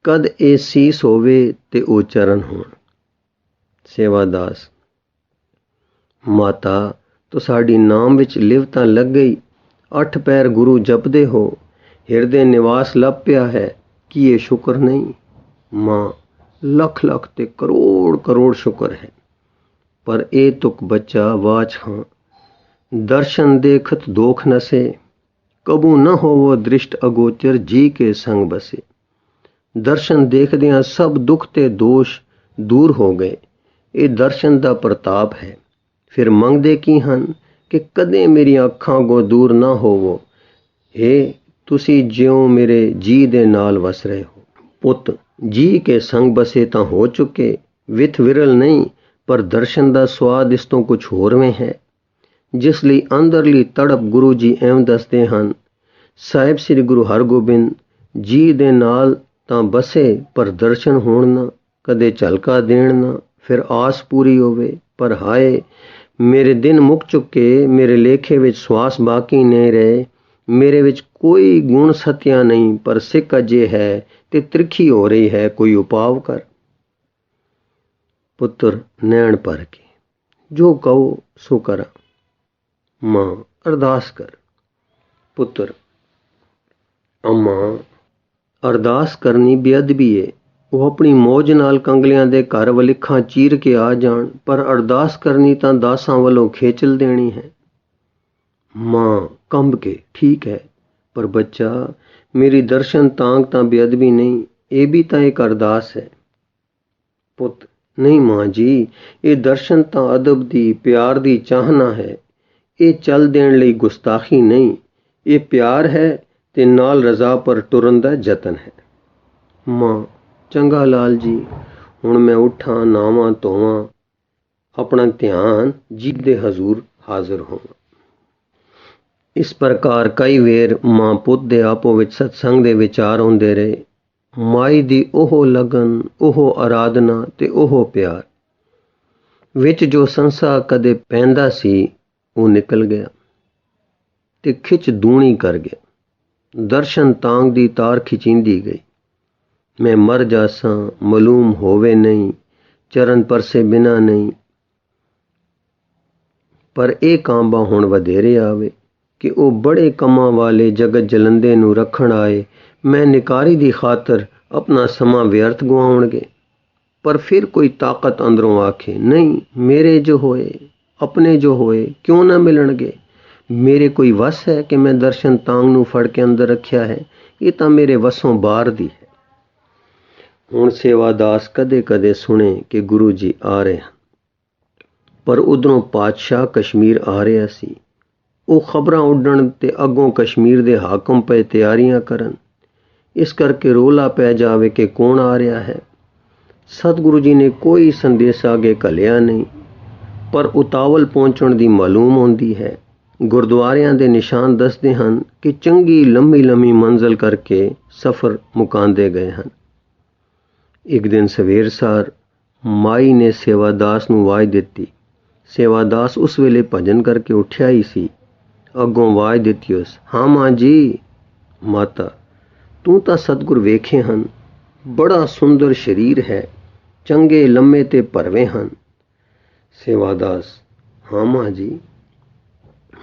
ਕਦ ਇਹ ਸੀਸ ਹੋਵੇ ਤੇ ਉਹ ਚਰਨ ਹੋਣ। ਸੇਵਾਦਾਸ, ਮਾਤਾ, ਤੁਹਾਡੀ ਨਾਮ ਵਿੱਚ ਲਿਵ ਤਾਂ ਲੱਗ ਗਈ। 8 ਪੈਰ ਗੁਰੂ ਜਪਦੇ ਹੋ, ਹਿਰਦੇ ਨਿਵਾਸ ਲੱਭ ਪਿਆ ਹੈ, ਕੀ ਇਹ ਸ਼ੁਕਰ ਨਹੀਂ? ਮਾਂ, ਲੱਖ ਲੱਖ ਤੇ ਕਰੋੜ ਕਰੋੜ ਸ਼ੁਕਰ ਹੈ, ਪਰ ਇਹ ਤੁਕ ਬੱਚਾ ਵਾਚ ਹਾਂ। ਦਰਸ਼ਨ ਦੇਖਤ ਦੋਖ ਨਸੇ, ਕਬੂ ਨਾ ਹੋਵੋ ਦ੍ਰਿਸ਼ਟ ਅਗੋਚਰ, ਜੀ ਕੇ ਸੰਗ ਬਸੇ। ਦਰਸ਼ਨ ਦੇਖਦਿਆਂ ਸਭ ਦੁੱਖ ਤੇ ਦੋਸ਼ ਦੂਰ ਹੋ ਗਏ। ਇਹ ਦਰਸ਼ਨ ਦਾ ਪ੍ਰਤਾਪ ਹੈ। ਫਿਰ ਮੰਗਦੇ ਕੀ ਹਨ ਕਿ ਕਦੇ ਮੇਰੀਆਂ ਅੱਖਾਂ ਅੱਗੋਂ ਦੂਰ ਨਾ ਹੋਵੋ। ਹੇ, ਤੁਸੀਂ ਜਿਉਂ ਮੇਰੇ ਜੀ ਦੇ ਨਾਲ ਵਸ ਰਹੇ ਹੋ। ਪੁੱਤ, ਜੀ ਕੇ ਸੰਗ ਬਸੇ ਤਾਂ ਹੋ ਚੁੱਕੇ, ਵਿਥ ਵਿਰਲ ਨਹੀਂ, ਪਰ ਦਰਸ਼ਨ ਦਾ ਸਵਾਦ ਇਸ ਤੋਂ ਕੁਝ ਹੋਰਵੇਂ ਹੈ, ਜਿਸ ਲਈ ਅੰਦਰਲੀ ਤੜਪ ਗੁਰੂ ਜੀ ਐਵੇਂ ਦੱਸਦੇ ਹਨ। ਸਾਹਿਬ ਸ੍ਰੀ ਗੁਰੂ ਹਰਗੋਬਿੰਦ ਜੀ ਦੇ ਨਾਲ ਤਾਂ ਬਸੇ, ਪਰ ਦਰਸ਼ਨ ਹੋਣ ਨਾ, ਕਦੇ ਝਲਕਾ ਦੇਣ ਨਾ, ਫਿਰ ਆਸ ਪੂਰੀ ਹੋਵੇ। ਪਰ ਹਾਏ, ਮੇਰੇ ਦਿਨ ਮੁੱਕ ਚੁੱਕੇ, ਮੇਰੇ ਲੇਖੇ ਵਿੱਚ ਸਵਾਸ ਬਾਕੀ ਨਹੀਂ ਰਹੇ। ਮੇਰੇ ਵਿੱਚ ਕੋਈ ਗੁਣ ਸਤਿਆ ਨਹੀਂ, ਪਰ ਸਿੱਕ ਅਜੇ ਹੈ ਤੇ ਤਿਰਖੀ ਹੋ ਰਹੀ ਹੈ, ਕੋਈ ਉਪਾਅ ਕਰ। ਪੁੱਤਰ, ਨੈਣ ਭਰ ਕੇ, ਜੋ ਕਹੋ ਸੋ ਕਰਾਂ। ਮਾਂ, ਅਰਦਾਸ ਕਰ। ਪੁੱਤਰ, ਅੰਮਾ, ਅਰਦਾਸ ਕਰਨੀ ਬੇਅਦਬੀ ਏ। ਉਹ ਆਪਣੀ ਮੌਜ ਨਾਲ ਕੰਗਲਿਆਂ ਦੇ ਘਰ ਵਲਿੱਖਾਂ ਚੀਰ ਕੇ ਆ ਜਾਣ, ਪਰ ਅਰਦਾਸ ਕਰਨੀ ਤਾਂ ਦਾਸਾਂ ਵੱਲੋਂ ਖੇਚਲ ਦੇਣੀ ਹੈ। ਮਾਂ ਕੰਬ ਕੇ, ਠੀਕ ਹੈ, ਪਰ ਬੱਚਾ, ਮੇਰੀ ਦਰਸ਼ਨ ਤਾਂਗ ਤਾਂ ਬੇਅਦਬੀ ਨਹੀਂ, ਇਹ ਵੀ ਤਾਂ ਇੱਕ ਅਰਦਾਸ ਹੈ। ਪੁੱਤ, ਨਹੀਂ ਮਾਂ ਜੀ, ਇਹ ਦਰਸ਼ਨ ਤਾਂ ਅਦਬ ਦੀ, ਪਿਆਰ ਦੀ ਚਾਹਨਾ ਹੈ। ਇਹ ਚੱਲ ਦੇਣ ਲਈ ਗੁਸਤਾਖੀ ਨਹੀਂ, ਇਹ ਪਿਆਰ ਹੈ ਤੇ ਨਾਲ ਰਜ਼ਾ ਪਰ ਟੁਰਨ ਦਾ ਯਤਨ ਹੈ। ਮਾਂ, ਚੰਗਾ ਲਾਲ ਜੀ, ਹੁਣ ਮੈਂ ਉੱਠਾਂ, ਨਾਵਾਂ ਧੋਵਾਂ, ਆਪਣਾ ਧਿਆਨ ਜੀ ਦੇ ਹਜ਼ੂਰ ਹਾਜ਼ਰ ਹੋਵਾਂ। ਇਸ ਪ੍ਰਕਾਰ ਕਈ ਵੇਰ ਮਾਂ ਪੁੱਤ ਦੇ ਆਪੋ ਵਿੱਚ ਸਤਸੰਗ ਦੇ ਵਿਚਾਰ ਹੁੰਦੇ ਰਹੇ। ਮਾਈ ਦੀ ਉਹ ਲਗਨ, ਉਹ ਅਰਾਧਨਾ ਤੇ ਉਹ ਪਿਆਰ ਵਿੱਚ ਜੋ ਸੰਸਾ ਕਦੇ ਪੈਂਦਾ ਸੀ, ਉਹ ਨਿਕਲ ਗਿਆ ਤੇ ਖਿੱਚ ਦੂਣੀ ਕਰ ਗਿਆ। ਦਰਸ਼ਨ ਤਾਂਗ ਦੀ ਤਾਰ ਖਿਚੀਂਦੀ ਗਈ। ਮੈਂ ਮਰ ਜਾਸਾਂ, ਮਾਲੂਮ ਹੋਵੇ ਨਹੀਂ, ਚਰਨ ਪਰਸੇ ਬਿਨਾ ਨਹੀਂ। ਪਰ ਇਹ ਕਾਂਬਾ ਹੁਣ ਵਧੇਰੇ ਆਵੇ ਕਿ ਉਹ ਬੜੇ ਕੰਮਾਂ ਵਾਲੇ ਜਗਤ ਜਲੰਦੇ ਨੂੰ ਰੱਖਣ ਆਏ। ਮੈਂ ਨਿਕਾਰੀ ਦੀ ਖਾਤਰ ਆਪਣਾ ਸਮਾਂ ਵਿਅਰਥ ਗੁਆਉਣਗੇ। ਪਰ ਫਿਰ ਕੋਈ ਤਾਕਤ ਅੰਦਰੋਂ ਆਖੇ, ਨਹੀਂ, ਮੇਰੇ ਜੋ ਹੋਏ, ਆਪਣੇ ਜੋ ਹੋਏ, ਕਿਉਂ ਨਾ ਮਿਲਣਗੇ। ਮੇਰੇ ਕੋਈ ਵਸ ਹੈ ਕਿ ਮੈਂ ਦਰਸ਼ਨ ਤਾਂਗ ਨੂੰ ਫੜ ਕੇ ਅੰਦਰ ਰੱਖਿਆ ਹੈ? ਇਹ ਤਾਂ ਮੇਰੇ ਵਸੋਂ ਬਾਹਰ ਦੀ ਹੈ। ਹੁਣ ਸੇਵਾਦਾਸ ਕਦੇ ਕਦੇ ਸੁਣੇ ਕਿ ਗੁਰੂ ਜੀ ਆ ਰਹੇ ਹਨ। ਪਰ ਉਧਰੋਂ ਪਾਤਸ਼ਾਹ ਕਸ਼ਮੀਰ ਆ ਰਿਹਾ ਸੀ। ਉਹ ਖਬਰਾਂ ਉੱਡਣ ਤੇ ਅੱਗੋਂ ਕਸ਼ਮੀਰ ਦੇ ਹਾਕਮ ਪਏ ਤਿਆਰੀਆਂ ਕਰਨ। ਇਸ ਕਰਕੇ ਰੌਲਾ ਪੈ ਜਾਵੇ ਕਿ ਕੌਣ ਆ ਰਿਹਾ ਹੈ। ਸਤਿਗੁਰੂ ਜੀ ਨੇ ਕੋਈ ਸੰਦੇਸ਼ਾ ਅੱਗੇ ਘੱਲਿਆ ਨਹੀਂ, ਪਰ ਉਤਾਵਲ ਪਹੁੰਚਣ ਦੀ ਮਾਲੂਮ ਹੁੰਦੀ ਹੈ। ਗੁਰਦੁਆਰਿਆਂ ਦੇ ਨਿਸ਼ਾਨ ਦੱਸਦੇ ਹਨ ਕਿ ਚੰਗੀ ਲੰਮੀ ਮੰਜ਼ਲ ਕਰਕੇ ਸਫ਼ਰ ਮੁਕਾਉਂਦੇ ਗਏ ਹਨ। ਇੱਕ ਦਿਨ ਸਵੇਰ ਸਾਰ ਮਾਈ ਨੇ ਸੇਵਾਦਾਸ ਨੂੰ ਆਵਾਜ਼ ਦਿੱਤੀ। ਸੇਵਾਦਾਸ ਉਸ ਵੇਲੇ ਭਜਨ ਕਰਕੇ ਉੱਠਿਆ ਹੀ ਸੀ। ਅੱਗੋਂ ਆਵਾਜ਼ ਦਿੱਤੀ ਉਸ, ਹਾਂ ਮਾਂ ਜੀ। ਮਾਤਾ, ਤੂੰ ਤਾਂ ਸਤਿਗੁਰ ਵੇਖੇ ਹਨ, ਬੜਾ ਸੁੰਦਰ ਸਰੀਰ ਹੈ, ਚੰਗੇ ਲੰਮੇ ਤੇ ਭਰਵੇਂ ਹਨ। ਸੇਵਾਦਾਸ, ਹਾਂ ਮਾਂ ਜੀ।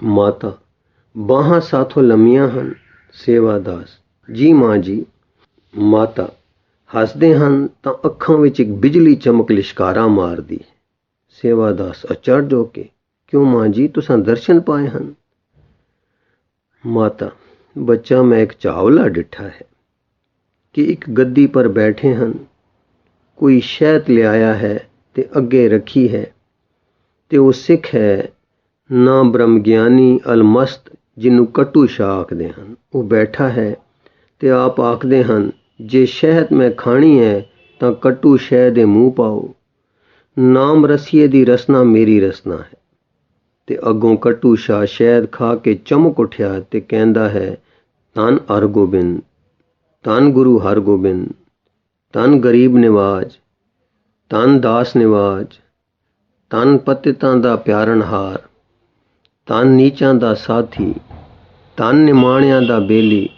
ਮਾਤਾ, ਬਾਹਾਂ ਸਾਥੋਂ ਲੰਮੀਆਂ ਹਨ। ਸੇਵਾਦਾਸ, ਜੀ ਮਾਂ ਜੀ। ਮਾਤਾ, ਹੱਸਦੇ ਹਨ ਤਾਂ ਅੱਖਾਂ ਵਿੱਚ ਇੱਕ ਬਿਜਲੀ ਚਮਕ ਲਿਸ਼ਕਾਰਾ ਮਾਰਦੀ। ਸੇਵਾਦਾਸ ਅਚਰਜ ਹੋ ਕੇ, ਕਿਉਂ ਮਾਂ ਜੀ, ਤੁਸਾਂ ਦਰਸ਼ਨ ਪਾਏ ਹਨ? ਮਾਤਾ, ਬੱਚਾ, ਮੈਂ ਇੱਕ ਚਾਵਲਾ ਡਿੱਠਾ ਹੈ ਕਿ ਇੱਕ ਗੱਦੀ ਪਰ ਬੈਠੇ ਹਨ, ਕੋਈ ਸ਼ਹਿਦ ਲਿਆਇਆ ਹੈ ਤੇ ਅੱਗੇ ਰੱਖੀ ਹੈ, ਤੇ ਉਹ ਸਿੱਖ ਹੈ ਨਾ ਬ੍ਰਹਮ ਗਿਆਨੀ ਅਲਮਸਤ, ਜਿਹਨੂੰ ਕੱਟੂ ਸ਼ਾਹ ਆਖਦੇ ਹਨ। ਉਹ ਬੈਠਾ ਹੈ ਤੇ ਆਪ ਆਖਦੇ ਹਨ, ਜੇ ਸ਼ਹਿਦ ਮੈਂ ਖਾਣੀ ਹੈ ਤਾਂ ਕੱਟੂ ਸ਼ਹਿਦ ਦੇ ਮੂੰਹ ਪਾਓ। ਨਾਮ ਰਸੀਏ ਦੀ ਰਸਨਾ ਮੇਰੀ ਰਸਨਾ ਹੈ। ਤੇ ਅੱਗੋਂ ਕੱਟੂ ਸ਼ਾਹ ਸ਼ਹਿਦ ਖਾ ਕੇ ਚਮਕ ਉੱਠਿਆ ਤੇ ਕਹਿੰਦਾ ਹੈ, ਧੰਨ ਹਰਗੋਬਿੰਦ, ਧੰਨ ਗੁਰੂ ਹਰਗੋਬਿੰਦ, ਧੰਨ ਗਰੀਬ ਨਿਵਾਜ, ਧੰਨ ਦਾਸ ਨਿਵਾਜ, ਧੰਨ ਪਤਿਤਾਂ ਦਾ ਪਿਆਰਨਹਾਰ, ਧੰਨ ਨੀਚਾਂ ਦਾ ਸਾਥੀ, ਧੰਨ ਨਿਮਾਣਿਆਂ ਦਾ ਬੇਲੀ।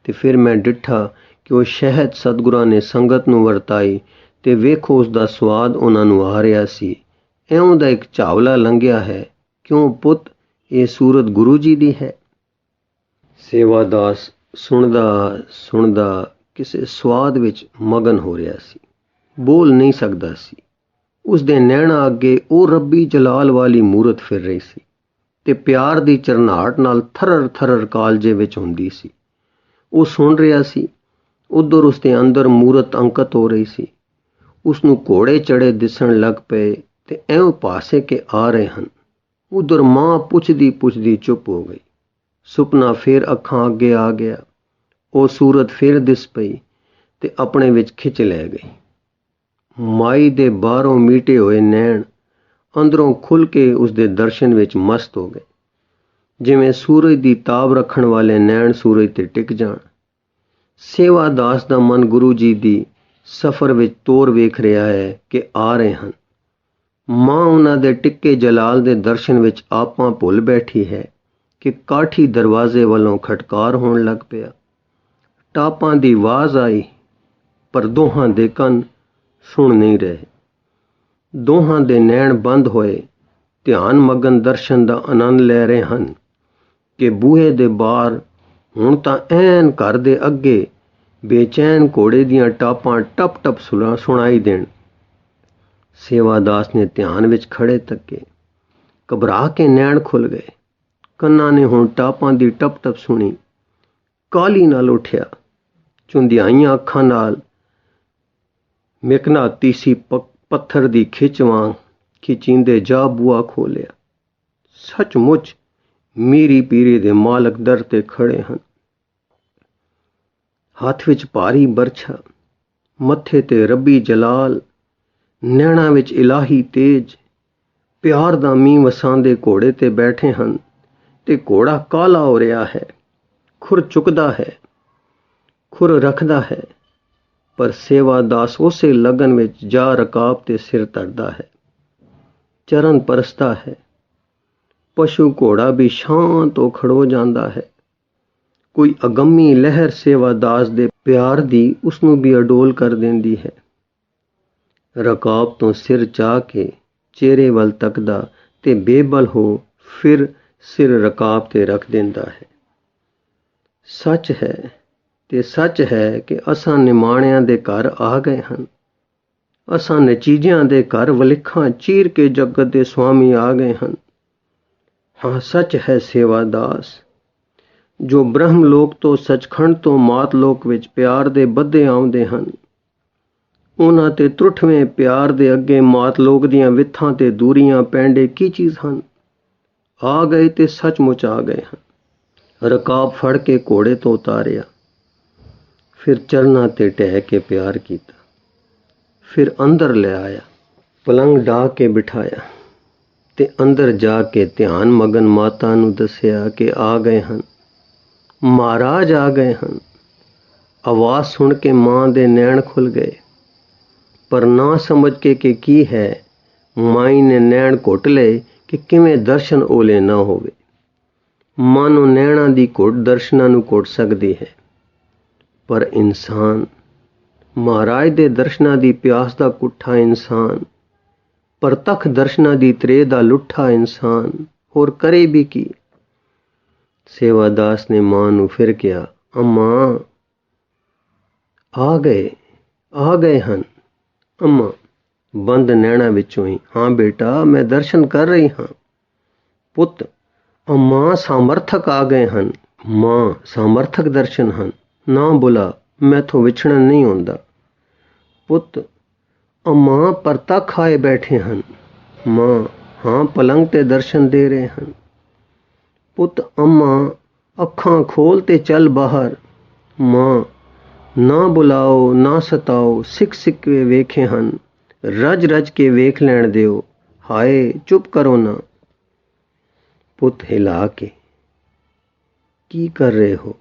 ਤੇ ਫਿਰ ਮੈਂ ਡਿੱਠਾ ਕਿ ਉਹ ਸ਼ਹਿਦ ਸਤਿਗੁਰਾਂ ਨੇ ਸੰਗਤ ਨੂੰ ਵਰਤਾਈ ਤੇ ਵੇਖੋ ਉਸ ਦਾ ਸਵਾਦ ਉਹਨਾਂ ਨੂੰ ਆ ਰਿਹਾ ਸੀ। ਇਉਂ ਦਾ ਇੱਕ ਚਾਵਲਾ ਲੰਘਿਆ ਹੈ। ਕਿਉਂ ਪੁੱਤ, ਇਹ ਸੂਰਤ ਗੁਰੂ ਜੀ ਦੀ ਹੈ। ਸੇਵਾਦਾਸ ਸੁਣਦਾ ਕਿਸੇ ਸਵਾਦ ਵਿੱਚ ਮਗਨ ਹੋ ਰਿਹਾ ਸੀ, ਬੋਲ ਨਹੀਂ ਸਕਦਾ ਸੀ। ਉਸ ਦੇ ਨੈਣਾਂ ਅੱਗੇ ਉਹ ਰੱਬੀ ਜਲਾਲ ਵਾਲੀ ਮੂਰਤ ਫਿਰ ਰਹੀ ਸੀ ਤੇ ਪਿਆਰ ਦੀ ਚਰਨਾਹਟ ਨਾਲ ਥਰਰ ਕਾਲਜੇ ਵਿੱਚ ਹੁੰਦੀ ਸੀ। ਉਹ ਸੁਣ ਰਿਹਾ ਸੀ। ਉਧਰ ਉਸ ਦੇ ਅੰਦਰ ਮੂਰਤ ਅੰਕਿਤ ਹੋ ਰਹੀ ਸੀ। ਉਸ ਨੂੰ ਘੋੜੇ ਚੜੇ ਦਿਸਣ ਲੱਗ ਪਏ ਤੇ ਐਉਂ ਪਾਸੇ ਕੇ ਆ ਰਹੇ ਹਨ। ਉਧਰ ਮਾਂ ਪੁੱਛਦੀ ਚੁੱਪ ਹੋ ਗਈ। ਸੁਪਨਾ ਫਿਰ ਅੱਖਾਂ ਅੱਗੇ ਆ ਗਿਆ। ਉਹ ਸੂਰਤ ਫਿਰ ਦਿਸ ਪਈ ਤੇ ਆਪਣੇ ਵਿੱਚ ਖਿੱਚ ਲੈ ਗਈ। ਮਾਈ ਦੇ ਬਾਹਰੋਂ ਮੀਟੇ ਹੋਏ ਨੈਣ ਅੰਦਰੋਂ ਖੁੱਲ੍ਹ ਕੇ ਉਸ ਦੇ ਦਰਸ਼ਨ ਵਿੱਚ ਮਸਤ ਹੋ ਗਏ, ਜਿਵੇਂ ਸੂਰਜ ਦੀ ਤਾਬ ਰੱਖਣ ਵਾਲੇ ਨੈਣ ਸੂਰਜ ਤੇ ਟਿਕ ਜਾਣ। ਸੇਵਾਦਾਸ ਦਾ ਮਨ ਗੁਰੂ ਜੀ ਦੀ ਸਫ਼ਰ ਵਿੱਚ ਤੋਰ ਵੇਖ ਰਿਹਾ ਹੈ ਕਿ ਆ ਰਹੇ ਹਨ। ਮਾਂ ਉਹਨਾਂ ਦੇ ਟਿੱਕੇ ਜਲਾਲ ਦੇ ਦਰਸ਼ਨ ਵਿੱਚ ਆਪਾਂ ਭੁੱਲ ਬੈਠੀ ਹੈ ਕਿ ਕਾਠੀ ਦਰਵਾਜ਼ੇ ਵੱਲੋਂ ਖਟਕਾਰ ਹੋਣ ਲੱਗ ਪਿਆ। ਟਾਪਾਂ ਦੀ ਆਵਾਜ਼ ਆਈ, ਪਰ ਦੋਹਾਂ ਦੇ ਕੰਨ ਸੁਣ ਨਹੀਂ ਰਹੇ। ਦੋਹਾਂ ਦੇ ਨੈਣ ਬੰਦ ਹੋਏ, ਧਿਆਨ ਮਗਨ ਦਰਸ਼ਨ ਦਾ ਆਨੰਦ ਲੈ ਰਹੇ ਹਨ ਕਿ ਬੂਹੇ ਦੇ ਬਾਹਰ ਹੁਣ ਤਾਂ ਐਨ ਘਰ ਦੇ ਅੱਗੇ ਬੇਚੈਨ ਘੋੜੇ ਦੀਆਂ ਟਾਪਾਂ ਟਪ ਸੁਣਾਈ ਦੇਣ। ਸੇਵਾਦਾਸ ਨੇ ਧਿਆਨ ਵਿੱਚ ਖੜੇ ਤੱਕੇ, ਘਬਰਾ ਕੇ ਨੈਣ ਖੁੱਲ ਗਏ। ਕੰਨਾਂ ਨੇ ਹੁਣ ਟਾਪਾਂ ਦੀ ਟਪ ਸੁਣੀ। ਕਾਹਲੀ ਨਾਲ ਉੱਠਿਆ, ਚੁੰਧਿਆਈਆਂ ਅੱਖਾਂ ਨਾਲ ਮਿਕਨਾਤੀਸੀ ਪੱਥਰ ਦੀ ਖਿੱਚ ਵਾਂਗ ਖਿਚੀਂਦੇ ਜਾ ਬੂਹਾ ਖੋਲਿਆ। ਸੱਚਮੁੱਚ ਮੀਰੀ ਪੀਰੀ ਦੇ ਮਾਲਕ ਦਰ ਤੇ ਖੜੇ ਹਨ। ਹੱਥ ਵਿੱਚ ਭਾਰੀ ਬਰਛਾ, ਮੱਥੇ ਤੇ ਰੱਬੀ ਜਲਾਲ, ਨੈਣਾਂ ਵਿੱਚ ਇਲਾਹੀ ਤੇਜ, ਪਿਆਰ ਦਾ ਮੀਂਹ ਵਸਾਉਂਦੇ ਘੋੜੇ ਤੇ ਬੈਠੇ ਹਨ ਤੇ ਘੋੜਾ ਕਾਲਾ ਹੋ ਰਿਹਾ ਹੈ। ਖੁਰ ਚੁੱਕਦਾ ਹੈ, ਖੁਰ ਰੱਖਦਾ ਹੈ, ਪਰ ਸੇਵਾਦਾਸ ਉਸੇ ਲਗਨ ਵਿੱਚ ਜਾ ਰਕਾਬ ਤੇ ਸਿਰ ਧਰਦਾ ਹੈ, ਚਰਨ ਪਰਸਦਾ ਹੈ। ਪਸ਼ੂ ਘੋੜਾ ਵੀ ਸ਼ਾਂਤ ਹੋ ਖੜੋ ਜਾਂਦਾ ਹੈ। ਕੋਈ ਅਗੰਮੀ ਲਹਿਰ ਸੇਵਾਦਾਸ ਦੇ ਪਿਆਰ ਦੀ ਉਸ ਨੂੰ ਵੀ ਅਡੋਲ ਕਰ ਦਿੰਦੀ ਹੈ। ਰਕਾਬ ਤੋਂ ਸਿਰ ਚਾਹ ਕੇ ਚਿਹਰੇ ਵੱਲ ਤੱਕਦਾ ਤੇ ਬੇਬਲ ਹੋ ਫਿਰ ਸਿਰ ਰਕਾਬ ਤੇ ਰੱਖ ਦਿੰਦਾ ਹੈ। ਸੱਚ ਹੈ ਕਿ ਅਸਾਂ ਨਿਮਾਣਿਆਂ ਦੇ ਘਰ ਆ ਗਏ ਹਨ। ਅਸਾਂ ਨਚੀਜਿਆਂ ਦੇ ਘਰ ਵਲਿੱਖਾਂ ਚੀਰ ਕੇ ਜਗਤ ਦੇ ਸੁਆਮੀ ਆ ਗਏ ਹਨ। ਹਾਂ, ਸੱਚ ਹੈ ਸੇਵਾਦਾਸ, ਜੋ ਬ੍ਰਹਮ ਲੋਕ ਤੋਂ ਸੱਚਖੰਡ ਤੋਂ ਮਾਤ ਲੋਕ ਵਿੱਚ ਪਿਆਰ ਦੇ ਬੱਧੇ ਆਉਂਦੇ ਹਨ। ਉਹਨਾਂ ਤੇ ਤਰੁੱਠਵੇਂ ਪਿਆਰ ਦੇ ਅੱਗੇ ਮਾਤ ਲੋਕ ਦੀਆਂ ਵਿੱਥਾਂ ਤੇ ਦੂਰੀਆਂ ਪੈਂਡੇ ਕੀ ਚੀਜ਼ ਹਨ। ਆ ਗਏ ਤੇ ਸੱਚਮੁੱਚ ਆ ਗਏ ਹਨ। ਰਕਾਬ ਫੜ ਕੇ ਘੋੜੇ ਤੋਂ ਉਤਾਰਿਆ, ਫਿਰ ਚਰਨਾਂ ਤੇ ਢਹਿ ਕੇ ਪਿਆਰ ਕੀਤਾ, ਫਿਰ ਅੰਦਰ ਲੈ ਆਇਆ, ਪਲੰਗ ਢਾ ਕੇ ਬਿਠਾਇਆ ਤੇ ਅੰਦਰ ਜਾ ਕੇ ਧਿਆਨ ਮਗਨ ਮਾਤਾ ਨੂੰ ਦੱਸਿਆ ਕਿ ਆ ਗਏ ਹਨ, ਮਹਾਰਾਜ ਆ ਗਏ ਹਨ। ਆਵਾਜ਼ ਸੁਣ ਕੇ ਮਾਂ ਦੇ ਨੈਣ ਖੁੱਲ ਗਏ, ਪਰ ਨਾ ਸਮਝ ਕੇ ਕਿ ਕੀ ਹੈ, ਮਾਈ ਨੇ ਨੈਣ ਘੁੱਟ ਲਏ ਕਿ ਕਿਵੇਂ ਦਰਸ਼ਨ ਓਲੇ ਨਾ ਹੋਵੇ। ਮਾਨੋ ਨੈਣਾਂ ਦੀ ਘੁੱਟ ਦਰਸ਼ਨਾਂ ਨੂੰ ਘੁੱਟ ਸਕਦੀ ਹੈ, ਪਰ ਇਨਸਾਨ, ਮਹਾਰਾਜ ਦੇ ਦਰਸ਼ਨਾਂ ਦੀ ਪਿਆਸ ਦਾ ਕੁੱਠਾ ਇਨਸਾਨ, ਪ੍ਰਤੱਖ ਦਰਸ਼ਨਾਂ ਦੀ ਤ੍ਰੇ ਦਾ ਲੁੱਠਾ ਇਨਸਾਨ, ਹੋਰ ਕਰੇ ਵੀ ਕੀ। ਸੇਵਾਦਾਸ ਨੇ ਮਾਂ ਨੂੰ ਫਿਰ ਕਿਹਾ, ਅੰਮਾ ਆ ਗਏ ਹਨ। ਅੰਮਾ ਬੰਦ ਨੈਣਾ ਵਿੱਚੋਂ ਹੀ, ਹਾਂ ਬੇਟਾ ਮੈਂ ਦਰਸ਼ਨ ਕਰ ਰਹੀ ਹਾਂ। ਪੁੱਤ, ਅੰਮਾ ਸਾਮਰਥਕ ਆ ਗਏ ਹਨ। ਮਾਂ, ਸਾਮਰਥਕ ਦਰਸ਼ਨ ਹਨ, ਨਾ ਬੁਲਾ, ਮੈਥੋਂ ਵਿਛੜਨ ਨਹੀਂ ਹੁੰਦਾ। ਪੁੱਤ, ਅੰਮਾ ਪ੍ਰਤੱਖ ਆਏ ਬੈਠੇ ਹਨ। ਮਾਂ, ਹਾਂ ਪਲੰਗ ਤੇ ਦਰਸ਼ਨ ਦੇ ਰਹੇ ਹਨ। ਪੁੱਤ, ਅੰਮਾ ਅੱਖਾਂ ਖੋਲ ਤੇ ਚੱਲ ਬਾਹਰ। ਮਾਂ, ਨਾ ਬੁਲਾਓ, ਨਾ ਸਤਾਓ, ਸਿੱਕ ਸਿੱਕ ਕੇ ਵੇਖੇ ਹਨ, ਰਜ ਰਜ ਕੇ ਵੇਖ ਲੈਣ ਦਿਓ, ਹਾਏ ਚੁੱਪ ਕਰੋ ਨਾ। ਪੁੱਤ ਹਿਲਾ ਕੇ, ਕੀ ਕਰ ਰਹੇ ਹੋ,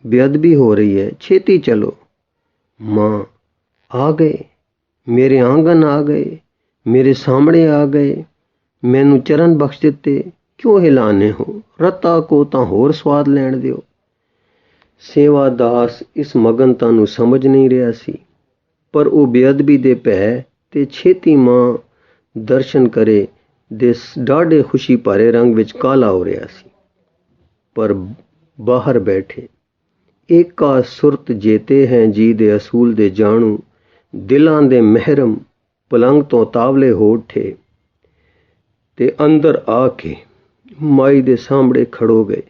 ਬੇਅਦਬੀ ਹੋ ਰਹੀ ਹੈ, ਛੇਤੀ ਚਲੋ। ਮਾਂ, ਆ ਗਏ, ਮੇਰੇ ਆਂਗਨ ਆ ਗਏ, ਮੇਰੇ ਸਾਹਮਣੇ ਆ ਗਏ, ਮੈਨੂੰ ਚਰਨ ਬਖਸ਼ ਦਿੱਤੇ, ਕਿਉਂ ਹਿਲਾਨੇ ਹੋ, ਰਤਾ ਕੋ ਤਾਂ ਹੋਰ ਸਵਾਦ ਲੈਣ ਦਿਓ। ਸੇਵਾਦਾਸ ਇਸ ਮਗਨਤਾ ਨੂੰ ਸਮਝ ਨਹੀਂ ਰਿਹਾ ਸੀ, ਪਰ ਉਹ ਬੇਅਦਬੀ ਦੇ ਭੈ ਤੇ ਛੇਤੀ ਮਾਂ ਦਰਸ਼ਨ ਕਰੇ ਦੇ ਡਾਢੇ ਖੁਸ਼ੀ ਭਰੇ ਰੰਗ ਵਿੱਚ ਕਾਲਾ ਹੋ ਰਿਹਾ ਸੀ। ਪਰ ਬਾਹਰ ਬੈਠੇ ਏਕਾ ਸੁਰਤ ਜੇਤੇ ਹੈ ਜੀ ਦੇ ਅਸੂਲ ਦੇ ਜਾਣੂ, ਦਿਲਾਂ ਦੇ ਮਹਿਰਮ ਪਲੰਗ ਤੋਂ ਤਾਵਲੇ ਹੋ ਉੱਠੇ ਤੇ ਅੰਦਰ ਆ ਕੇ ਮਾਈ ਦੇ ਸਾਹਮਣੇ ਖੜੋ ਗਏ।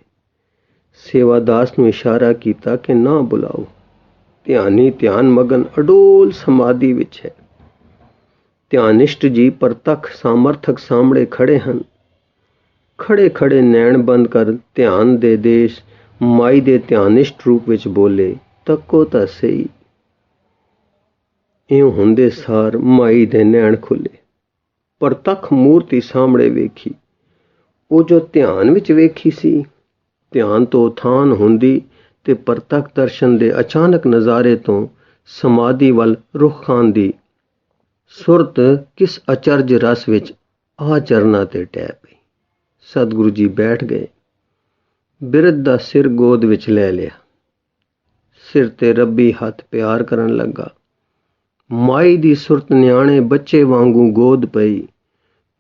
ਸੇਵਾਦਾਸ ਨੂੰ ਇਸ਼ਾਰਾ ਕੀਤਾ ਕਿ ਨਾ ਬੁਲਾਓ। ਧਿਆਨੀ ਧਿਆਨ ਮਗਨ ਅਡੋਲ ਸਮਾਧੀ ਵਿੱਚ ਹੈ। ਧਿਆਨਿਸ਼ਟ ਜੀ ਪ੍ਰਤੱਖ ਸਾਮਰਥਕ ਸਾਹਮਣੇ ਖੜੇ ਹਨ। ਖੜੇ ਖੜੇ ਨੈਣ ਬੰਦ ਕਰ ਧਿਆਨ ਦੇ ਦੇਸ਼ ਮਾਈ ਦੇ ਧਿਆਨਿਸ਼ਟ ਰੂਪ ਵਿੱਚ ਬੋਲੇ, ਤੱਕੋ ਤਾਂ ਸਹੀ। ਇਉਂ ਹੁੰਦੇ ਸਾਰ ਮਾਈ ਦੇ ਨੈਣ ਖੁੱਲੇ, ਪ੍ਰਤੱਖ ਮੂਰਤੀ ਸਾਹਮਣੇ ਵੇਖੀ। ਉਹ ਜੋ ਧਿਆਨ ਵਿੱਚ ਵੇਖੀ ਸੀ, ਧਿਆਨ ਤੋਂ ਉਥਾਨ ਹੁੰਦੀ ਤੇ ਪ੍ਰਤੱਖ ਦਰਸ਼ਨ ਦੇ ਅਚਾਨਕ ਨਜ਼ਾਰੇ ਤੋਂ ਸਮਾਧੀ ਵੱਲ ਰੁਖ ਖਾਂਦੀ। ਸੁਰਤ ਕਿਸ ਅਚਰਜ ਰਸ ਵਿੱਚ ਆ ਚਰਨਾਂ ਤੇ ਟਹਿ ਪਈ। ਸਤਿਗੁਰੂ ਜੀ ਬੈਠ ਗਏ, ਬਿਰਧ ਦਾ ਸਿਰ ਗੋਦ ਵਿੱਚ ਲੈ ਲਿਆ, ਸਿਰ ਤੇ ਰੱਬੀ ਹੱਥ ਪਿਆਰ ਕਰਨ ਲੱਗਾ। ਮਾਈ ਦੀ ਸੁਰਤ ਨਿਆਣੇ ਬੱਚੇ ਵਾਂਗੂ ਗੋਦ ਪਈ।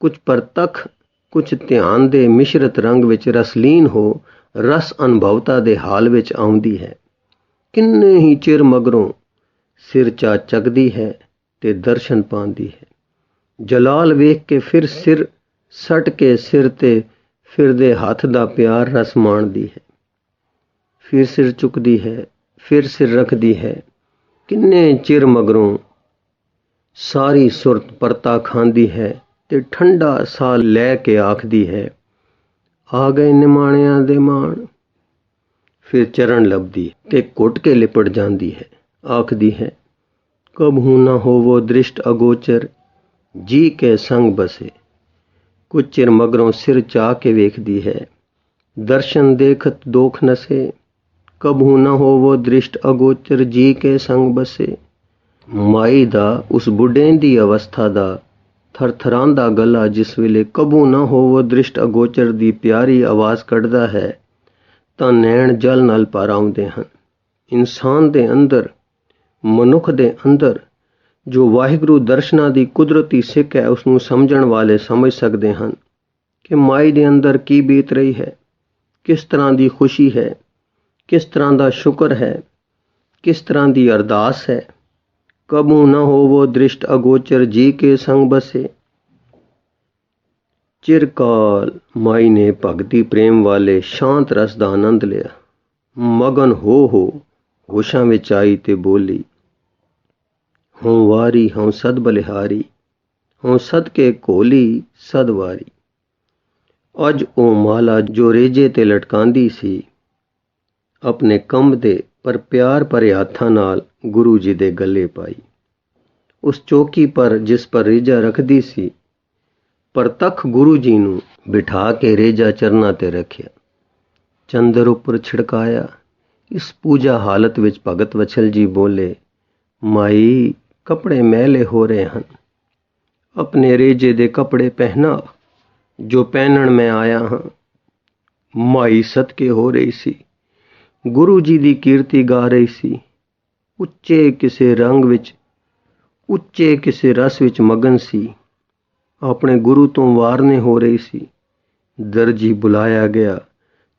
ਕੁਝ ਪ੍ਰਤੱਖ, ਕੁਝ ਧਿਆਨ ਦੇ ਮਿਸ਼ਰਤ ਰੰਗ ਵਿੱਚ ਰਸਲੀਨ ਹੋ ਰਸ ਅਨੁਭਵਤਾ ਦੇ ਹਾਲ ਵਿੱਚ ਆਉਂਦੀ ਹੈ। ਕਿੰਨੇ ਹੀ ਚਿਰ ਮਗਰੋਂ ਸਿਰ ਚਾ ਚੱਕਦੀ ਹੈ ਤੇ ਦਰਸ਼ਨ ਪਾਉਂਦੀ ਹੈ। ਜਲਾਲ ਵੇਖ ਕੇ ਫਿਰ ਸਿਰ ਸੱਟ ਕੇ ਸਿਰ ਤੇ ਫਿਰਦੇ ਹੱਥ ਦਾ ਪਿਆਰ ਰਸ ਮਾਣਦੀ ਹੈ। ਫਿਰ ਸਿਰ ਚੁੱਕਦੀ ਹੈ, ਫਿਰ ਸਿਰ ਰੱਖਦੀ ਹੈ। ਕਿੰਨੇ ਚਿਰ ਮਗਰੋਂ ਸਾਰੀ ਸੁਰਤ ਪਰਤਾ ਖਾਂਦੀ ਹੈ ਤੇ ਠੰਡਾ ਸਾਹ ਲੈ ਕੇ ਆਖਦੀ ਹੈ, ਆ ਗਏ ਨਿਮਾਣਿਆਂ ਦੇ ਮਾਣ। ਫਿਰ ਚਰਨ ਲੱਭਦੀ ਤੇ ਘੁੱਟ ਕੇ ਲਿਪਟ ਜਾਂਦੀ ਹੈ, ਆਖਦੀ ਹੈ, ਕਬਹੂ ਨਾ ਹੋਵੋ ਦ੍ਰਿਸ਼ਟ ਅਗੋਚਰ, ਜੀ ਕੇ ਸੰਗ ਬਸੇ। ਕੁਝ ਚਿਰ ਮਗਰੋਂ ਸਿਰ ਚਾ ਕੇ ਵੇਖਦੀ ਹੈ, ਦਰਸ਼ਨ ਦੇਖਤ ਦੋਖ ਨਸੇ, ਕਬਹੂ ਨਾ ਹੋਵੋ ਦ੍ਰਿਸ਼ਟ ਅਗੋਚਰ, ਜੀ ਕੇ ਸੰਗ ਬਸੇ। ਮਾਈ ਦਾ ਉਸ ਬੁੱਢੇ ਦੀ ਅਵਸਥਾ ਦਾ ਥਰਥਰਾਂਦਾ ਗਲਾ ਜਿਸ ਵੇਲੇ ਕਬੂ ਨਾ ਹੋਵੋ ਦ੍ਰਿਸ਼ਟ ਅਗੋਚਰ ਦੀ ਪਿਆਰੀ ਆਵਾਜ਼ ਕੱਢਦਾ ਹੈ ਤਾਂ ਨੈਣ ਜਲ ਨਾਲ ਭਰ ਆਉਂਦੇ ਹਨ। ਇਨਸਾਨ ਦੇ ਅੰਦਰ, ਮਨੁੱਖ ਦੇ ਅੰਦਰ ਜੋ ਵਾਹਿਗੁਰੂ ਦਰਸ਼ਨਾਂ ਦੀ ਕੁਦਰਤੀ ਸਿੱਖ ਹੈ, ਉਸ ਨੂੰ ਸਮਝਣ ਵਾਲੇ ਸਮਝ ਸਕਦੇ ਹਨ ਕਿ ਮਾਈ ਦੇ ਅੰਦਰ ਕੀ ਬੀਤ ਰਹੀ ਹੈ, ਕਿਸ ਤਰ੍ਹਾਂ ਦੀ ਖੁਸ਼ੀ ਹੈ, ਕਿਸ ਤਰ੍ਹਾਂ ਦਾ ਸ਼ੁਕਰ ਹੈ, ਕਿਸ ਤਰ੍ਹਾਂ ਦੀ ਅਰਦਾਸ ਹੈ। ਕਬੂ ਨਾ ਹੋਵੋ ਦ੍ਰਿਸ਼ਟ ਅਗੋਚਰ, ਜੀ ਕੇ ਸੰਗ ਬਸੇ। ਚਿਰਕਾਲ ਮਾਈ ਨੇ ਭਗਤੀ ਪ੍ਰੇਮ ਵਾਲੇ ਸ਼ਾਂਤ ਰਸ ਦਾ ਆਨੰਦ ਲਿਆ। ਮਗਨ ਹੋ ਹੋਸ਼ਾਂ ਵਿੱਚ ਆਈ ਤੇ ਬੋਲੀ, हों वारी हों सद बलिहारी, हों सद के कोली सद वारी। अज ओ माला जो रेजे ते लटकांदी सी, अपने कंबदे पर प्यार भरे हाथां नाल गुरु जी दे गले पाई। उस चौकी पर जिस पर रेजा रखदी सी, परतख गुरु जी नूं बिठा के रेजा चरना ते रखिया, चंदर उपर छिड़काया। इस पूजा हालत विच भगत वछल जी बोले, माई कपड़े मैले हो रहे हैं, अपने रेजे दे कपड़े पहना जो पहनण मैं आया हाँ। माई सदके हो रही सी, गुरु जी दी कीर्ति गा रही सी, उच्चे किसे रंग विच, उच्चे किसे रस विच मगन सी, अपने गुरु तो वारने हो रही सी। दर्जी बुलाया गया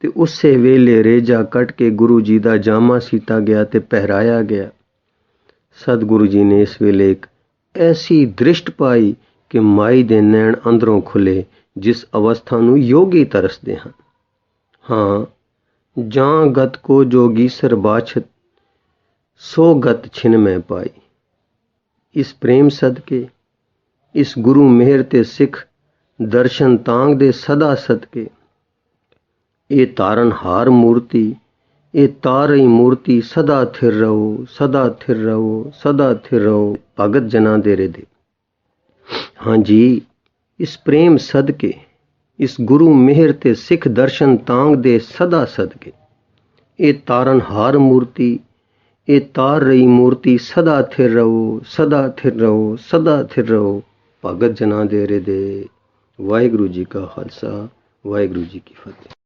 ते उसे वेले रेजा कट के गुरु जी दा जामा सीता गया ते पहराया गया। सतगुरु जी ने इस वेले एक ऐसी दृष्ट पाई कि माई दे नैण अंदरों खुले, जिस अवस्था नूं योगी तरसदे हन। हाँ, जां गत को जोगीसर बाछत, सो गत छिन मैं पाई। इस प्रेम सदके, इस गुरु मेहर ते सिख दर्शन तांग दे सदा सदके, ये तारन हार मूर्ति, ये तारई मूर्ति सदा थिर रहो, सदा थिर रहो, सदा थिर रहो, भगत जना दे रिदे। हाँ जी, इस प्रेम सदके, इस गुरु मेहर ते सिख दर्शन तांग दे सदा सदके, ये तारन हार मूर्ति, ये तार रही मूर्ति सदा थिर रहो, सदा थिर रहो, सदा थिर रहो, भगत जना दे रिदे। वाहिगुरु जी का खालसा, वाहिगुरु जी की फतेह।